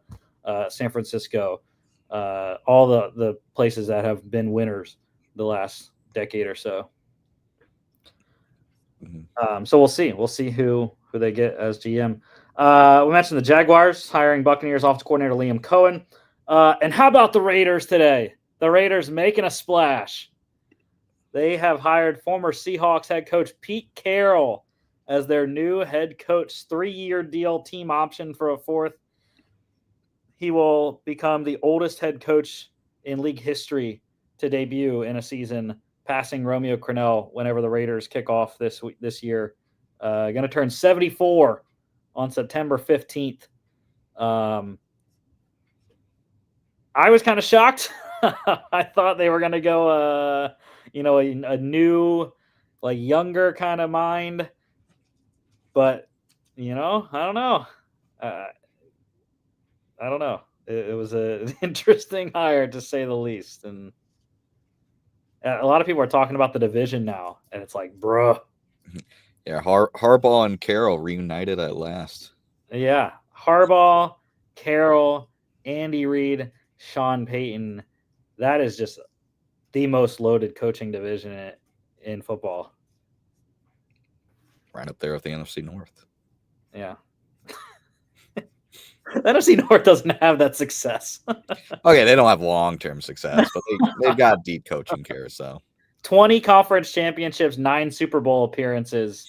San Francisco, all the places that have been winners the last decade or so. Mhm. So we'll see. We'll see who they get as GM. We mentioned the Jaguars hiring Buccaneers offensive coordinator Liam Cohen. And how about the Raiders today? The Raiders making a splash. They have hired former Seahawks head coach Pete Carroll as their new head coach, 3-year deal, team option for a fourth. He will become the oldest head coach in league history to debut in a season, passing Romeo Crennel whenever the Raiders kick off this year. Going to turn 74 on September 15th. I was kind of shocked. I thought they were going to go, a new, like younger kind of mind. But, I don't know. I don't know. It was an interesting hire to say the least. And a lot of people are talking about the division now. And it's like, bruh. Yeah, Harbaugh and Carroll reunited at last. Yeah. Harbaugh, Carroll, Andy Reid, Sean Payton. That is just the most loaded coaching division in football. Right up there with the NFC North. Yeah. The NFC North doesn't have that success. Okay, they don't have long-term success, but they've got deep coaching carousel. 20 conference championships, 9 Super Bowl appearances.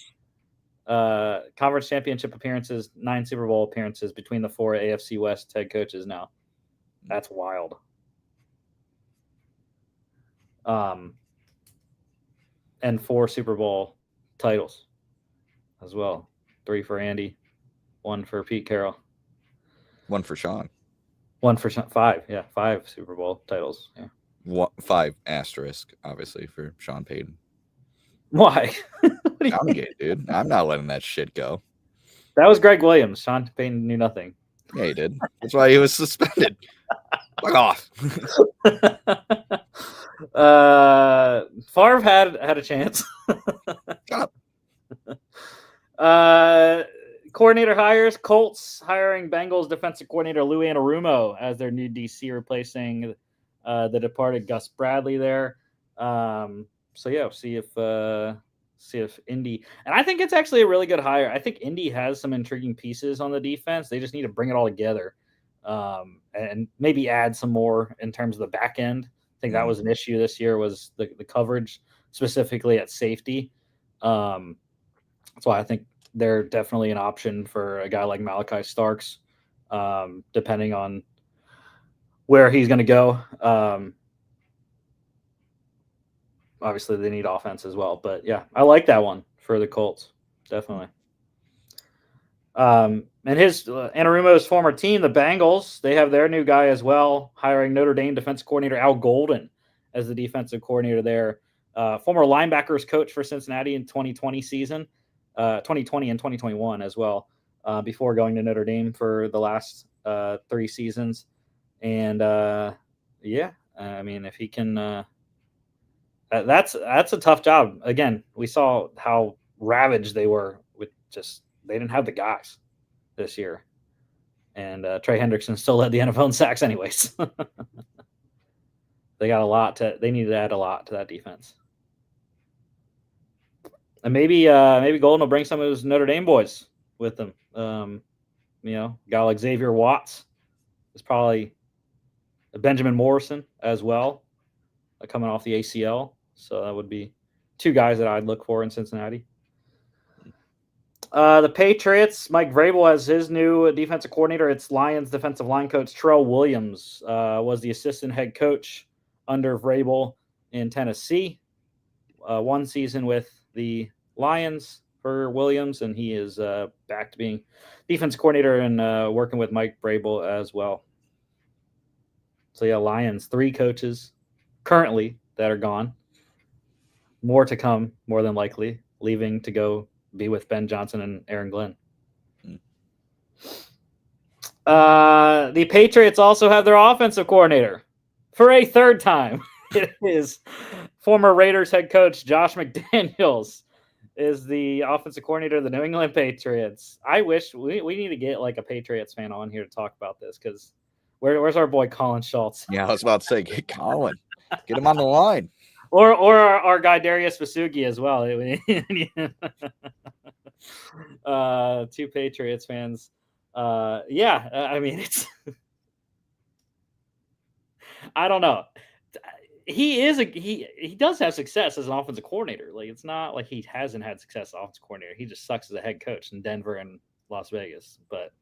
Conference championship appearances, 9 Super Bowl appearances between the 4 AFC West head coaches now. That's wild. And 4 Super Bowl titles as well. 3 for Andy, 1 for Pete Carroll. 1 for Sean. 1 for 5. Yeah, 5 Super Bowl titles. Yeah. 5 asterisk, obviously, for Sean Payton. Why? I'm gay, dude. I'm not letting that shit go. That was Greg Williams. Sean Payton knew nothing. Yeah, he did. That's why he was suspended. Fuck off. Favre had a chance. Shut up. Coordinator hires. Colts hiring Bengals defensive coordinator Lou Anarumo as their new DC, replacing the departed Gus Bradley there. So yeah, see if Indy, and I think it's actually a really good hire. I think Indy has some intriguing pieces on the defense. They just need to bring it all together, and maybe add some more in terms of the back end. I think that was an issue this year, was the coverage, specifically at safety. That's why I think they're definitely an option for a guy like Malachi Starks, depending on where he's going to go. Obviously, they need offense as well. But, yeah, I like that one for the Colts, definitely. And Anarumo's former team, the Bengals, they have their new guy as well, hiring Notre Dame defensive coordinator Al Golden as the defensive coordinator there. Former linebackers coach for Cincinnati in 2020 season, 2020 and 2021 as well, before going to Notre Dame for the last 3 seasons. And, yeah, I mean, if he can that's a tough job. Again, we saw how ravaged they were with they didn't have the guys this year. And Trey Hendrickson still led the NFL in sacks anyways. They needed to add a lot to that defense. And maybe Golden will bring some of his Notre Dame boys with them. A guy like Xavier Watts is probably Benjamin Morrison as well, coming off the ACL. So that would be 2 guys that I'd look for in Cincinnati. The Patriots, Mike Vrabel as his new defensive coordinator. It's Lions defensive line coach Terrell Williams was the assistant head coach under Vrabel in Tennessee. 1 season with the Lions for Williams, and he is back to being defense coordinator and working with Mike Vrabel as well. So, yeah, Lions, 3 coaches currently that are gone. More to come, more than likely, leaving to go be with Ben Johnson and Aaron Glenn. The Patriots also have their offensive coordinator for a 3rd time. It is former Raiders head coach Josh McDaniels is the offensive coordinator of the New England Patriots. I wish we need to get like a Patriots fan on here to talk about this, because where's our boy Colin Schultz? Yeah, I was about to say, get Colin. Get him on the line. or our guy Darius Vasugi as well. Two Patriots fans. Yeah, I mean it's. I don't know. He does have success as an offensive coordinator. Like it's not like he hasn't had success as offensive coordinator. He just sucks as a head coach in Denver and Las Vegas. But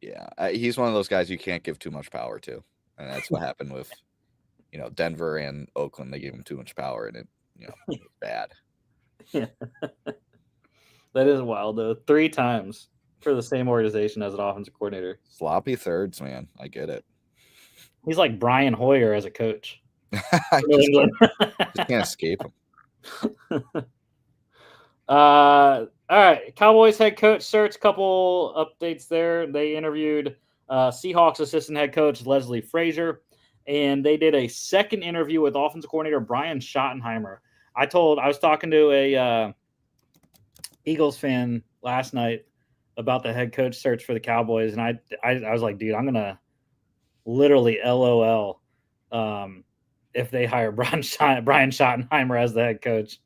yeah, he's one of those guys you can't give too much power to, and that's what happened with, Denver and Oakland. They gave him too much power, and it was bad. Yeah. That is wild though. 3 times for the same organization as an offensive coordinator. Sloppy thirds, man. I get it. He's like Brian Hoyer as a coach. I just can't escape him. All right, Cowboys head coach search. Couple updates there. They interviewed Seahawks assistant head coach Leslie Frazier, and they did a second interview with offensive coordinator Brian Schottenheimer. I was talking to a Eagles fan last night about the head coach search for the Cowboys, and I was like, dude, I'm gonna literally LOL if they hire Brian Schottenheimer as the head coach.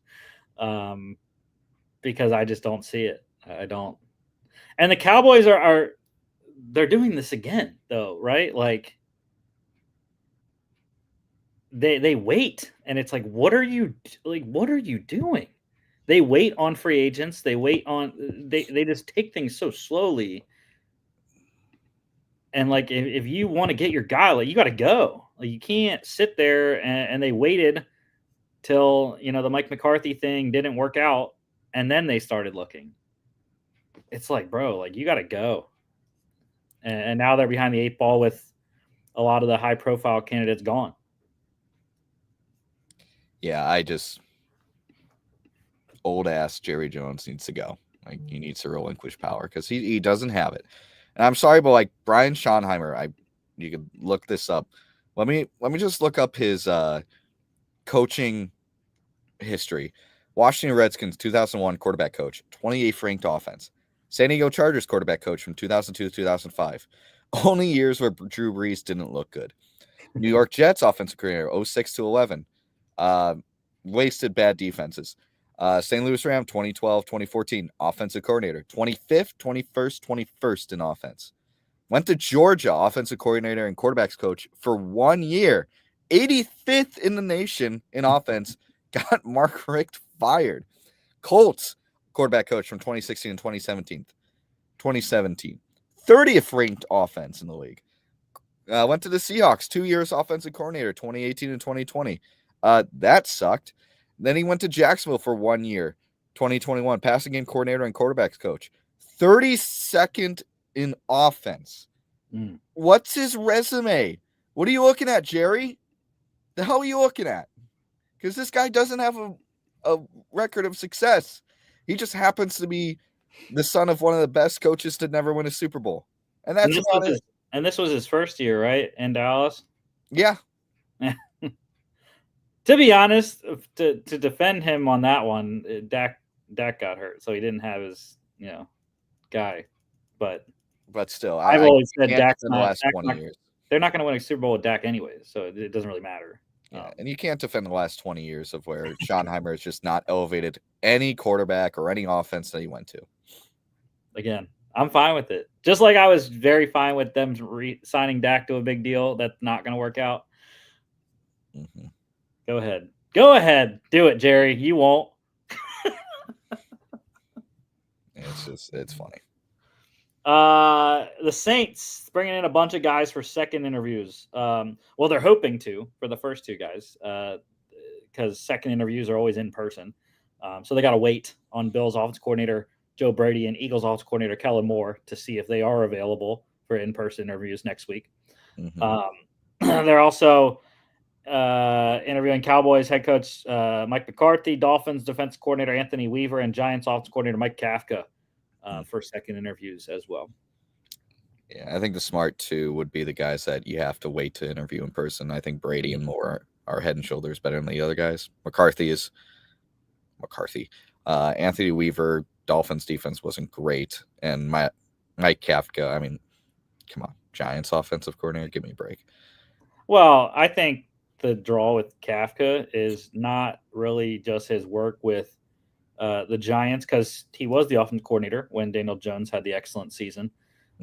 Because I just don't see it. I don't. And the Cowboys are they're doing this again though, right? Like they wait, and it's like, what are you doing? They wait on free agents. They wait on they just take things so slowly. And like if you want to get your guy, like you got to go. Like you can't sit there and they waited till the Mike McCarthy thing didn't work out, and then they started looking. It's like, bro, like you got to go. And now they're behind the 8 ball with a lot of the high profile candidates gone. Yeah, old ass Jerry Jones needs to go. Like he needs to relinquish power because he doesn't have it. And I'm sorry, but like Brian Schottenheimer, you could look this up. Let me just look up his coaching history. Washington Redskins 2001 quarterback coach, 28th ranked offense. San Diego Chargers quarterback coach from 2002 to 2005. Only years where Drew Brees didn't look good. New York Jets offensive coordinator 06 to 11. Wasted bad defenses. St. Louis Rams 2012, 2014 offensive coordinator, 25th, 21st, 21st in offense. Went to Georgia offensive coordinator and quarterbacks coach for 1 year, 85th in the nation in offense. Got Mark Richt fired. Colts quarterback coach from 2016 and 2017. 30th ranked offense in the league. Went to the Seahawks, 2 years offensive coordinator, 2018 and 2020. That sucked. Then he went to Jacksonville for 1 year, 2021, passing game coordinator and quarterbacks coach. 32nd in offense. What's his resume? What are you looking at, Jerry? The hell are you looking at? Because this guy doesn't have a record of success. He just happens to be the son of one of the best coaches to never win a Super Bowl. And that's about it. And this was his first year, right, in Dallas? Yeah. To be honest, to defend him on that one, Dak got hurt, so he didn't have his guy. But still, I've always said Dak's in the last 20 years. They're not going to win a Super Bowl with Dak anyways, so it doesn't really matter. Yeah, and you can't defend the last 20 years of where Schottenheimer has just not elevated any quarterback or any offense that he went to. Again, I'm fine with it. Just like I was very fine with them signing Dak to a big deal that's not going to work out. Mm-hmm. Go ahead. Do it, Jerry. You won't. It's funny. The Saints bringing in a bunch of guys for second interviews. Well, they're hoping to for the first 2 guys because second interviews are always in person. So they got to wait on Bills offensive coordinator Joe Brady and Eagles offensive coordinator Kellen Moore to see if they are available for in-person interviews next week. Mm-hmm. They're also interviewing Cowboys head coach Mike McCarthy, Dolphins defense coordinator Anthony Weaver, and Giants offensive coordinator Mike Kafka for second interviews as well. Yeah, I think the smart 2 would be the guys that you have to wait to interview in person. I think Brady and Moore are head and shoulders better than the other guys. McCarthy. Anthony Weaver, Dolphins defense wasn't great. And Mike Kafka, I mean, come on. Giants offensive coordinator, give me a break. Well, I think the draw with Kafka is not really just his work with the Giants, because he was the offensive coordinator when Daniel Jones had the excellent season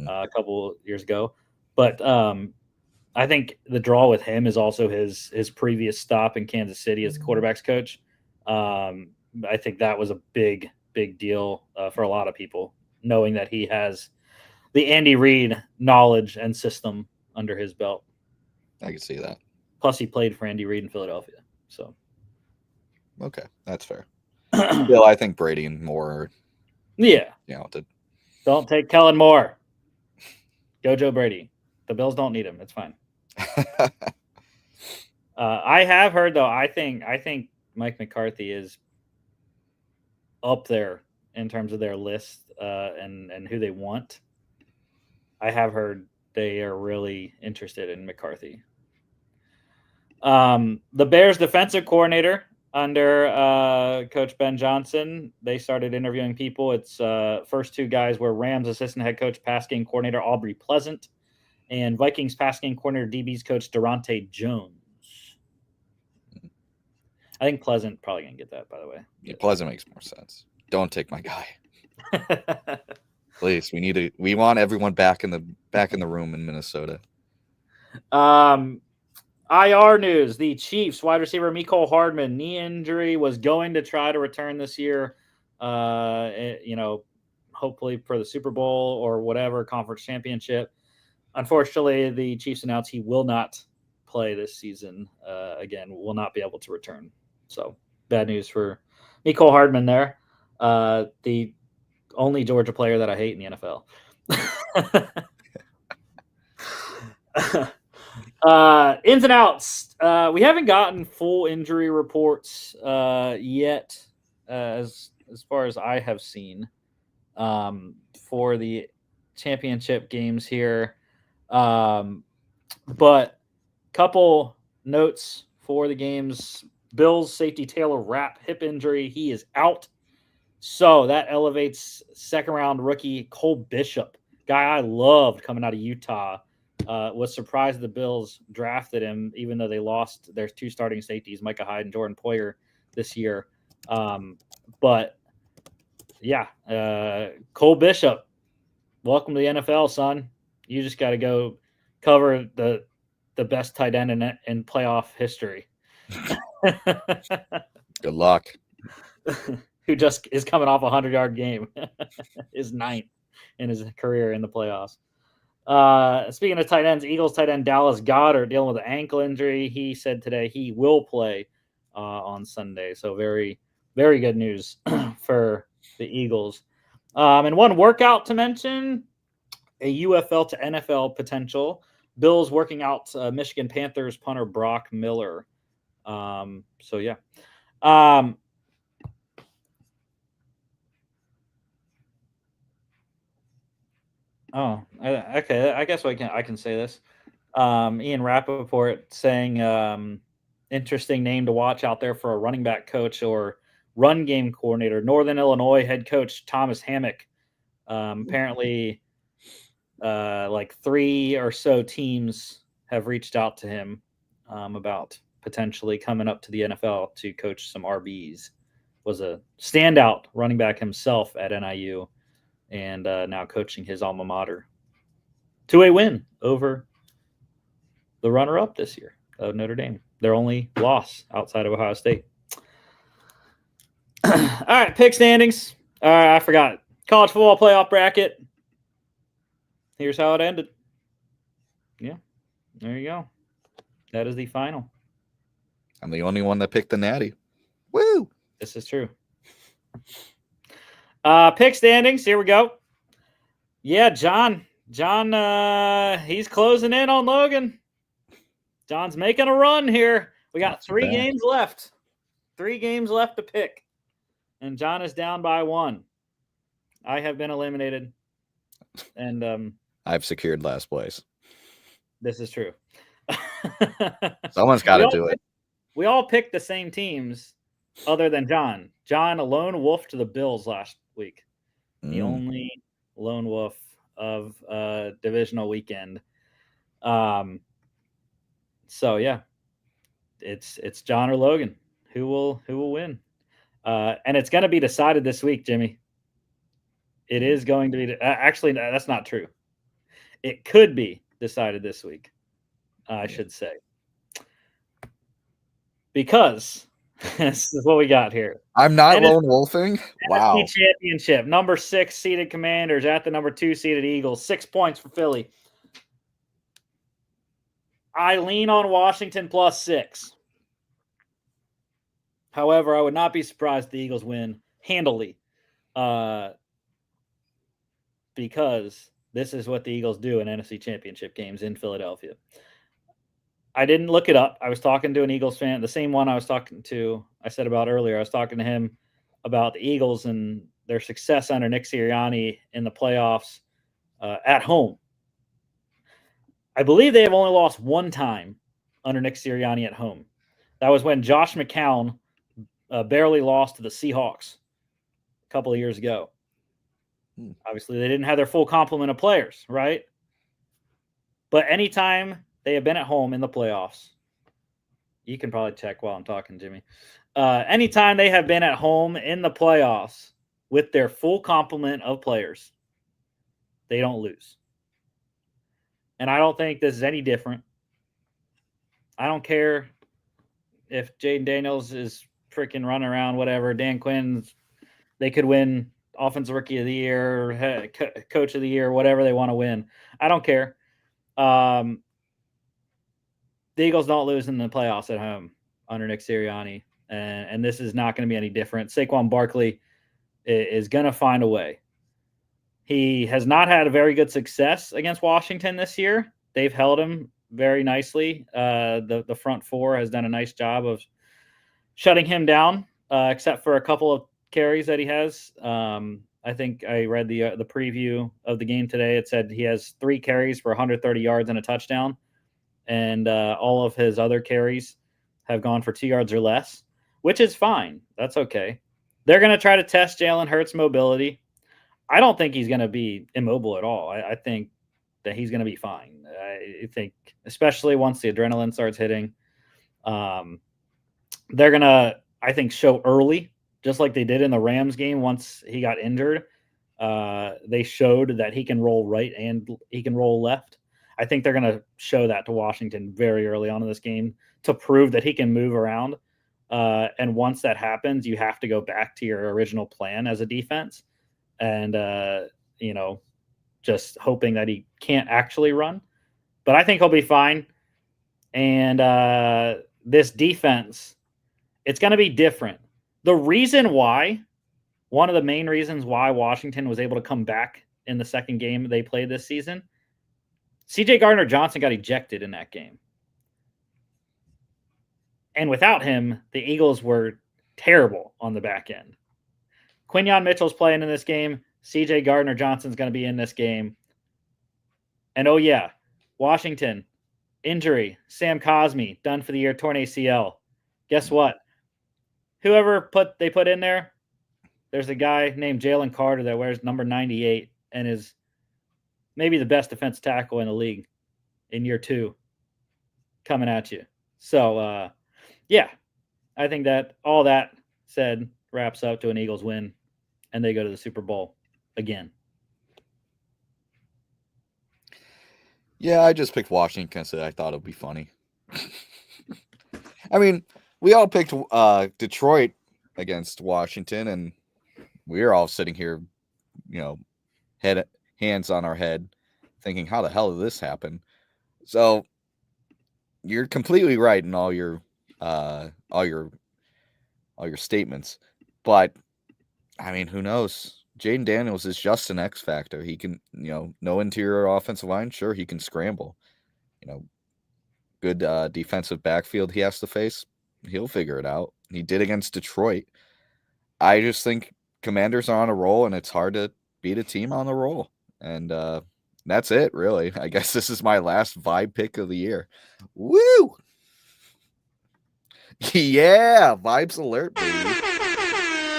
a couple years ago. But I think the draw with him is also his previous stop in Kansas City as quarterbacks coach. I think that was a big deal for a lot of people, knowing that he has the Andy Reid knowledge and system under his belt. I can see that. Plus, he played for Andy Reid in Philadelphia. So, okay, that's fair. Still, I think Brady and Moore are talented. Don't take Kellen Moore. Go Joe Brady. The Bills don't need him. It's fine. I have heard, though, I think Mike McCarthy is up there in terms of their list and who they want. I have heard they are really interested in McCarthy. The Bears defensive coordinator under Coach Ben Johnson, they started interviewing people. It's first two guys were Rams assistant head coach, pass game coordinator Aubrey Pleasant, and Vikings pass game coordinator DB's coach Durante Jones. I think Pleasant probably gonna get that, by the way. Yeah, Pleasant makes more sense. Don't take my guy. Please, we want everyone back in the room in Minnesota. IR news: the Chiefs wide receiver Mecole Hardman knee injury, was going to try to return this year. Hopefully for the Super Bowl or whatever conference championship. Unfortunately, the Chiefs announced he will not play this season. Again, will not be able to return. So bad news for Mecole Hardman there. The only Georgia player that I hate in the NFL. Ins and outs. We haven't gotten full injury reports yet, as far as I have seen, for the championship games here. But couple notes for the games. Bills safety Taylor Rapp hip injury. He is out. So that elevates second round rookie Cole Bishop, guy I loved coming out of Utah. Was surprised the Bills drafted him, even though they lost their two starting safeties, Micah Hyde and Jordan Poyer, this year. But yeah, Cole Bishop, welcome to the NFL, son. You just got to go cover the best tight end in playoff history. Good luck. Who just is coming off a 100-yard game, is ninth in his career in the playoffs. Speaking of tight ends, Eagles tight end Dallas Goedert dealing with an ankle injury. He said today he will play on Sunday. So very, very good news for the Eagles. And one workout to mention, a UFL to NFL potential. Bills working out Michigan Panthers punter Brock Miller. So yeah. Okay. I guess I can say this. Ian Rappaport saying interesting name to watch out there for a running back coach or run game coordinator. Northern Illinois head coach Thomas Hammock. Apparently, like 3 or so teams have reached out to him about potentially coming up to the NFL to coach some RBs. Was a standout running back himself at NIU. And now coaching his alma mater to a win over the runner-up this year of Notre Dame. Their only loss outside of Ohio State. All right, pick standings. I forgot. College football playoff bracket. Here's how it ended. Yeah, there you go. That is the final. I'm the only one that picked the Natty. Woo! This is true. Pick standings. Here we go. Yeah, John, he's closing in on Logan. John's making a run here. We got 3 games left. 3 games left to pick. And John is down by 1. I have been eliminated. And I've secured last place. This is true. Someone's got to do it. We all picked the same teams other than John. John, a lone wolf to the Bills last week. The only lone wolf of divisional weekend. So yeah, it's John or Logan who will win, and it's going to be decided this week, Jimmy. It is going to be actually that's not true. It could be decided this week, I should say, because this is what we got here. I'm not lone wolfing. Wow. NFC Championship, number 6 seeded Commanders at the number 2 seeded Eagles. 6 points for Philly. I lean on Washington plus 6. However, I would not be surprised if the Eagles win handily, because this is what the Eagles do in NFC Championship games in Philadelphia. I didn't look it up. I was talking to an Eagles fan, the same one I said about earlier. I was talking to him about the Eagles and their success under Nick Sirianni in the playoffs at home. I believe they have only lost one time under Nick Sirianni at home. That was when Josh McCown barely lost to the Seahawks a couple of years ago. Obviously, they didn't have their full complement of players, right? But anytime they have been at home in the playoffs, you can probably check while I'm talking, Jimmy. Anytime they have been at home in the playoffs with their full complement of players, they don't lose. And I don't think this is any different. I don't care if Jaden Daniels is freaking running around, whatever. Dan Quinn's, they could win Offensive Rookie of the Year, Coach of the Year, whatever they want to win. I don't care. The Eagles don't lose in the playoffs at home under Nick Sirianni, and this is not going to be any different. Saquon Barkley is going to find a way. He has not had a very good success against Washington this year. They've held him very nicely. The front four has done a nice job of shutting him down, except for a couple of carries that he has. I think I read the preview of the game today. It said he has 3 carries for 130 yards and a touchdown, and all of his other carries have gone for 2 yards or less, which is fine. That's okay. They're going to try to test Jalen Hurts' mobility. I don't think he's going to be immobile at all. I think that he's going to be fine. I think, especially once the adrenaline starts hitting, they're going to, I think, show early, just like they did in the Rams game. Once he got injured, they showed that he can roll right and he can roll left. I think they're going to show that to Washington very early on in this game to prove that he can move around. And once that happens, you have to go back to your original plan as a defense. And, just hoping that he can't actually run. But I think he'll be fine. And this defense, it's going to be different. The reason why, one of the main reasons why Washington was able to come back in the second game they played this season, C.J. Gardner-Johnson got ejected in that game. And without him, the Eagles were terrible on the back end. Quinyon Mitchell's playing in this game. C.J. Gardner-Johnson's going to be in this game. And, oh, yeah, Washington, injury, Sam Cosmi, done for the year, torn ACL. Guess what? Whoever they put in there, there's a guy named Jalen Carter that wears number 98 and is maybe the best defensive tackle in the league in year 2 coming at you. So, yeah, I think that all that said wraps up to an Eagles win, and they go to the Super Bowl again. Yeah, I just picked Washington because I thought it would be funny. I mean, we all picked Detroit against Washington, and we're all sitting here, hands on our head, thinking, how the hell did this happen? So you're completely right in all your statements. But I mean, who knows? Jaden Daniels is just an X factor. He can, no interior offensive line. Sure, he can scramble. Good defensive backfield he has to face. He'll figure it out. He did against Detroit. I just think Commanders are on a roll, and it's hard to beat a team on a roll. And that's it, really. I guess this is my last vibe pick of the year. Woo! Yeah, vibes alert, baby.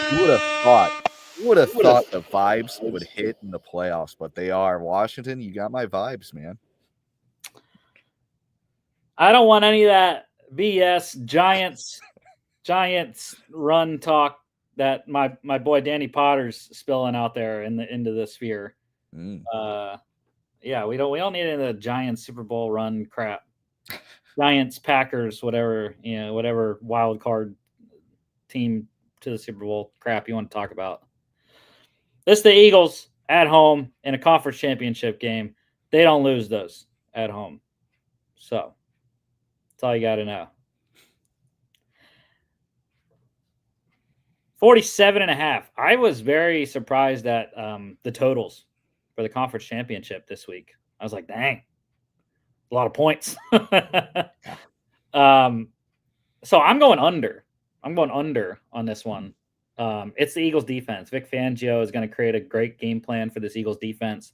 Who would have thought? Who would have thought the vibes would hit in the playoffs? But they are. Washington, you got my vibes, man. I don't want any of that BS Giants run talk that my boy Danny Potter's spilling out there into the sphere. Yeah, we don't need any of the Giants Super Bowl run crap. Giants, Packers, whatever, whatever wild card team to the Super Bowl crap you want to talk about. This is the Eagles at home in a conference championship game. They don't lose those at home. So that's all you got to know. 47.5. I was very surprised at the totals for the conference championship this week. I was like, dang, a lot of points. So I'm going under. I'm going under on this one. It's the Eagles defense. Vic Fangio is going to create a great game plan for this Eagles defense.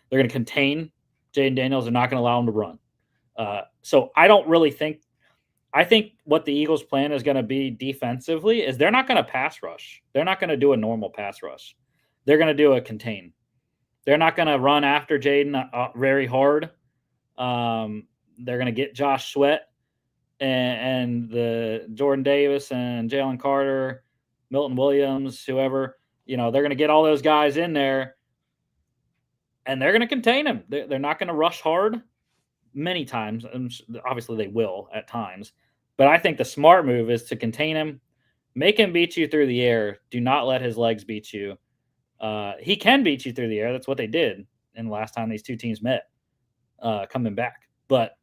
They're going to contain Jaden Daniels. They're not going to allow him to run. So I don't really think – I think what the Eagles' plan is going to be defensively is they're not going to pass rush. They're not going to do a normal pass rush. They're going to do a contain. They're not going to run after Jaden very hard. They're going to get Josh Sweat and the Jordan Davis and Jalen Carter, Milton Williams, whoever. They're going to get all those guys in there, and they're going to contain him. They're not going to rush hard many times. Obviously, they will at times. But I think the smart move is to contain him, make him beat you through the air. Do not let his legs beat you. He can beat you through the air. That's what they did in the last time these two teams met, coming back. But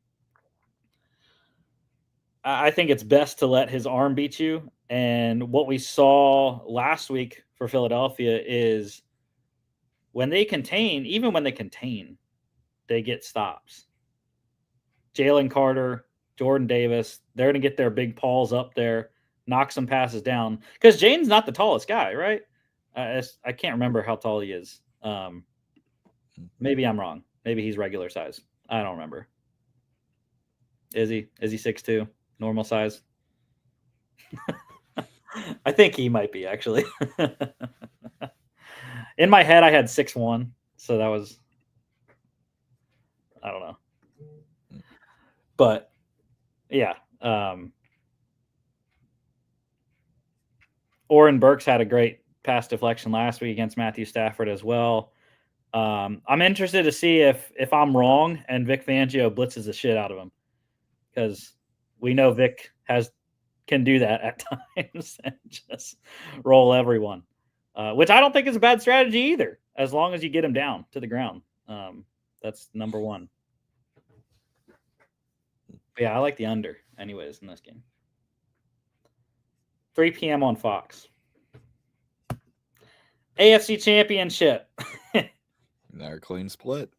I think it's best to let his arm beat you. And what we saw last week for Philadelphia is when they contain, they get stops. Jalen Carter, Jordan Davis, they're going to get their big paws up there, knock some passes down. Because Jaden's not the tallest guy, right? I can't remember how tall he is. Maybe I'm wrong. Maybe he's regular size. I don't remember. Is he 6'2", normal size? I think he might be, actually. In my head, I had 6'1", so that was, I don't know. But, yeah. Oren Burks had a great pass deflection last week against Matthew Stafford as well. I'm interested to see if I'm wrong and Vic Fangio blitzes the shit out of him, because we know Vic can do that at times and just roll everyone, which I don't think is a bad strategy either, as long as you get him down to the ground. That's number one. But yeah, I like the under anyways in this game. 3 p.m. on Fox. AFC Championship. Another clean split.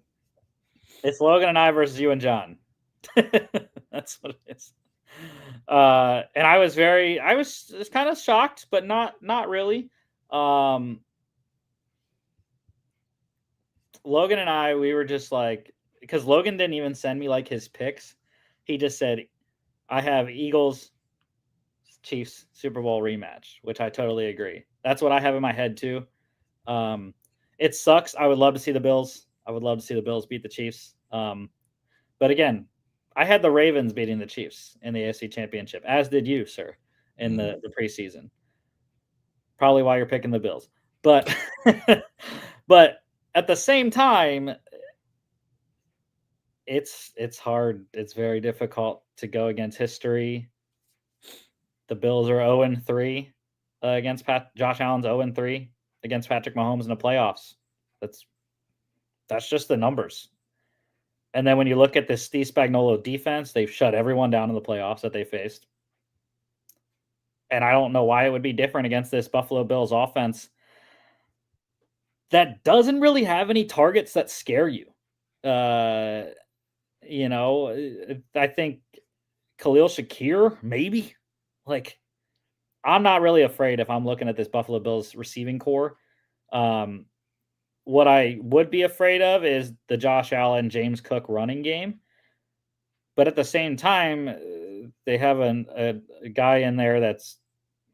It's Logan and I versus you and John. That's what it is. And I was kind of shocked, but not really. Logan and I, we were just like, because Logan didn't even send me like his picks. He just said, I have Eagles Chiefs Super Bowl rematch, which I totally agree. That's what I have in my head too. It sucks. I would love to see the Bills. I would love to see the Bills beat the Chiefs. But again, I had the Ravens beating the Chiefs in the AFC Championship, as did you, sir, in the preseason. Probably why you're picking the Bills. But but at the same time, it's hard. It's very difficult to go against history. The Bills are 0-3 against Josh Allen's 0-3 against Patrick Mahomes in the playoffs. That's just the numbers. And then when you look at this Steve Spagnuolo defense, they've shut everyone down in the playoffs that they faced. And I don't know why it would be different against this Buffalo Bills offense that doesn't really have any targets that scare you. I think Khalil Shakir, maybe. Like, I'm not really afraid if I'm looking at this Buffalo Bills receiving core. What I would be afraid of is the Josh Allen, James Cook running game. But at the same time, they have a guy in there that's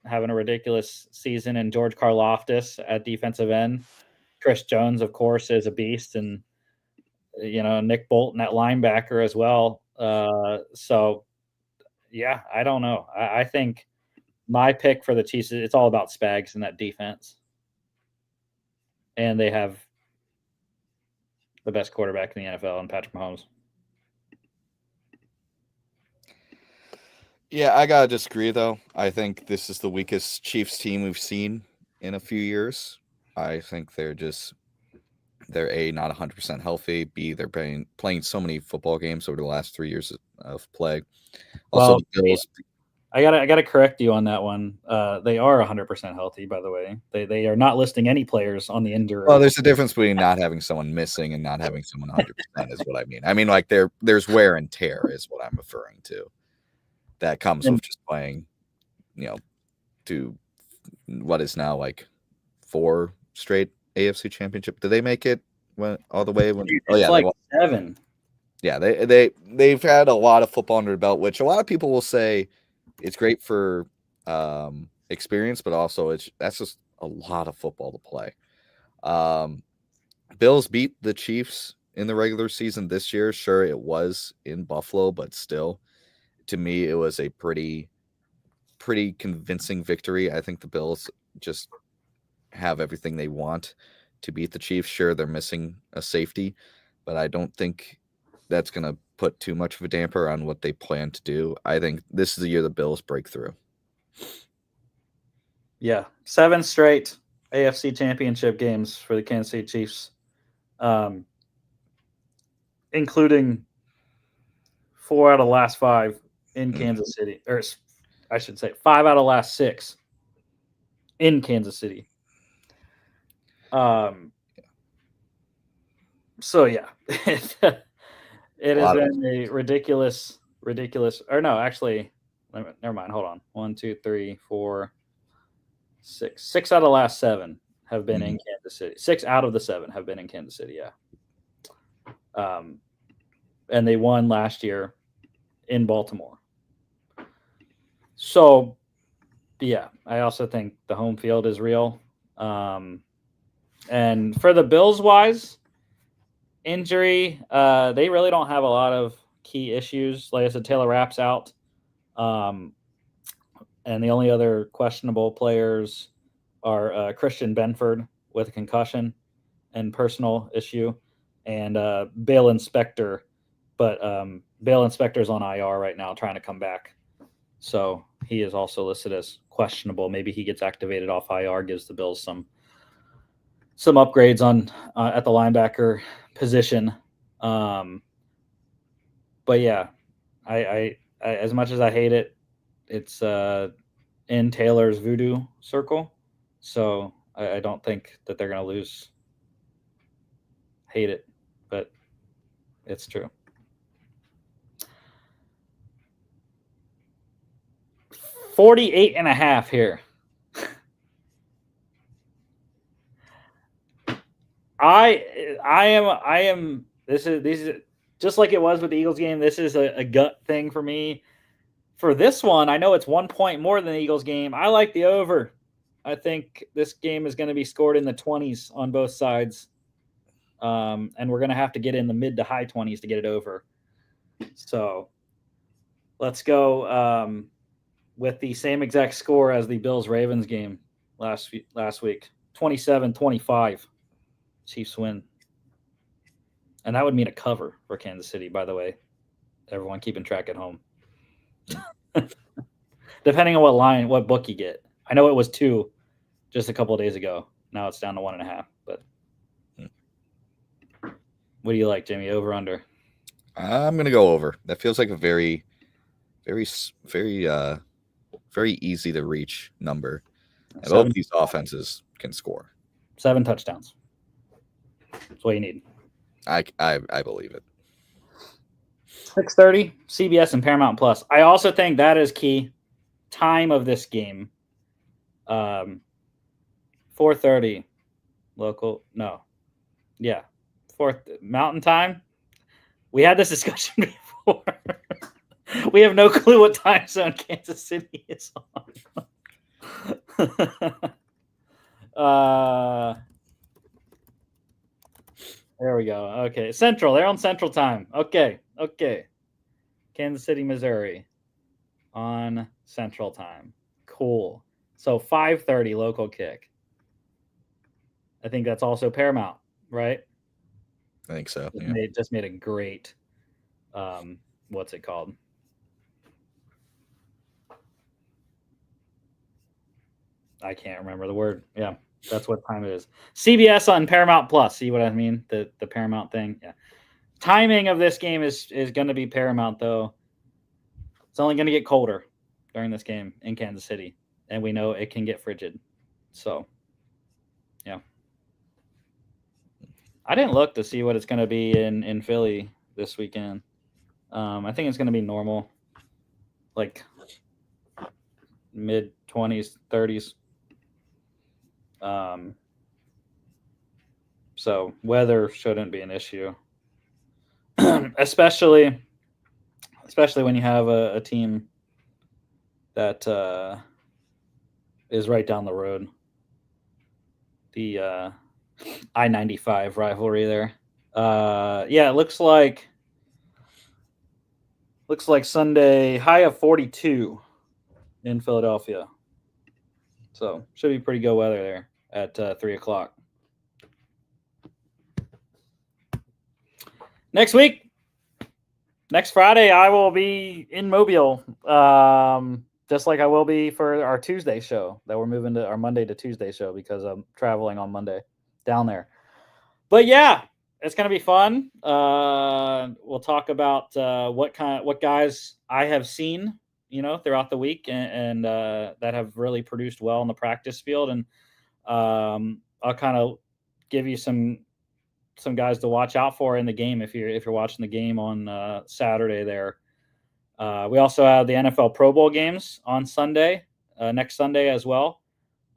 having a ridiculous season, and George Karlaftis at defensive end. Chris Jones, of course, is a beast, and Nick Bolton at linebacker as well. So, Yeah, I don't know. I think my pick for the Chiefs, it's all about Spags and that defense. And they have the best quarterback in the NFL in Patrick Mahomes. Yeah, I gotta disagree though. I think this is the weakest Chiefs team we've seen in a few years. I think they're A, not 100% healthy. B, they're playing so many football games over the last 3 years of play. Also, Well, the Bills. I gotta correct you on that one. They are 100% healthy, by the way. They are not listing any players on the injury. Well, there's a difference between not having someone missing and not having someone 100% is what I mean. I mean, like there's wear and tear is what I'm referring to. That comes with just playing, to what is now like 4 straight AFC Championship. Did they make it all the way? It's like 7. Yeah, they've had a lot of football under the belt, which a lot of people will say it's great for experience, but also that's just a lot of football to play. Bills beat the Chiefs in the regular season this year. Sure, it was in Buffalo, but still, to me, it was a pretty convincing victory. I think the Bills just have everything they want to beat the Chiefs. Sure, they're missing a safety, but I don't think that's going to put too much of a damper on what they plan to do. I think this is the year the Bills break through. Yeah, 7 straight AFC Championship games for the Kansas City Chiefs, including 4 out of the last 5 in Kansas City, or I should say 5 out of the last 6 in Kansas City. So yeah, it has been a ridiculous. Or no, actually, never mind. Hold on. 1, 2, 3, 4, 6. 6 out of the last 7 have been in Kansas City. 6 out of the 7 have been in Kansas City. Yeah. And they won last year in Baltimore. So, yeah, I also think the home field is real. And for the Bills wise, injury, they really don't have a lot of key issues. Like I said, Taylor Rapp's out. And the only other questionable players are Christian Benford with a concussion and personal issue, and Bale Inspector. But Bale Inspector's on IR right now trying to come back. So he is also listed as questionable. Maybe he gets activated off IR, gives the Bills some upgrades on at the linebacker position. But yeah, I as much as I hate it, it's in Taylor's voodoo circle. So I don't think that they're going to lose. Hate it, but it's true. 48.5 here. I am. This is just like it was with the Eagles game. This is a gut thing for me. For this one, I know it's 1 point more than the Eagles game. I like the over. I think this game is going to be scored in the 20s on both sides. And we're going to have to get in the mid to high 20s to get it over. So let's go with the same exact score as the Bills-Ravens game last week. 27-25. Chiefs win. And that would mean a cover for Kansas City, by the way. Everyone keeping track at home. Depending on what book you get. I know it was 2 just a couple of days ago. Now it's down to 1.5. But what do you like, Jimmy? Over, under? I'm going to go over. That feels like a very, very, very, very easy to reach number. And both these offenses can score. 7 touchdowns. That's what you need. I believe it. 6:30, CBS and Paramount Plus. I also think that is key. Time of this game. 4:30 local. No. Yeah. 4th Mountain Time. We had this discussion before. We have no clue what time zone Kansas City is on. There we go. Okay. Central. They're on Central Time. Okay. Kansas City, Missouri. on Central Time. Cool. So 5:30 local kick. I think that's also Paramount, right? I think so. Just Yeah. made a great what's it called? I can't remember the word. Yeah, that's what time it is. CBS on Paramount Plus. See what I mean? The Paramount thing. Yeah. Timing of this game is going to be Paramount, though. It's only going to get colder during this game in Kansas City, and we know it can get frigid. So, yeah. I didn't look to see what it's going to be in Philly this weekend. I think it's going to be normal, like mid-20s, 30s. So weather shouldn't be an issue, especially when you have a team that is right down the road. The I-95 rivalry there. Yeah, it looks like Sunday high of 42 in Philadelphia. So should be pretty good weather there at 3:00. Next week, next Friday, I will be in Mobile, just like I will be for our Tuesday show that we're moving to our Monday to Tuesday show because I'm traveling on Monday down there. But yeah, it's going to be fun. We'll talk about what guys I have seen, throughout the week and that have really produced well in the practice field. And I'll kind of give you some guys to watch out for in the game if you're watching the game on Saturday there. We also have the NFL Pro Bowl games on Sunday, next Sunday as well.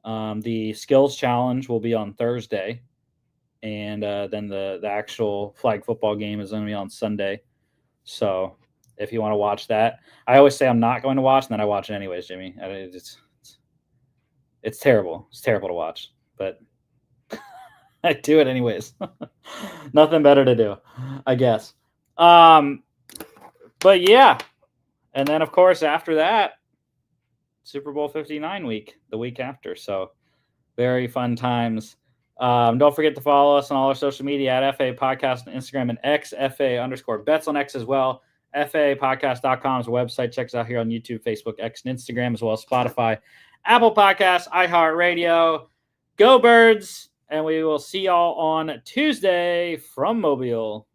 The skills challenge will be on Thursday, and then the actual flag football game is going to be on Sunday. So if you want to watch that, I always say I'm not going to watch, and then I watch it anyways, Jimmy. It's terrible. It's terrible to watch, but I do it anyways. Nothing better to do, I guess. But yeah. And then, of course, after that, Super Bowl 59 week, the week after. So very fun times. Don't forget to follow us on all our social media at FA Podcast on Instagram and X, FA_bets on X as well. FApodcast.com is a website. Check us out here on YouTube, Facebook, X, and Instagram, as well as Spotify, Apple Podcasts, iHeartRadio. Go Birds! And we will see y'all on Tuesday from Mobile.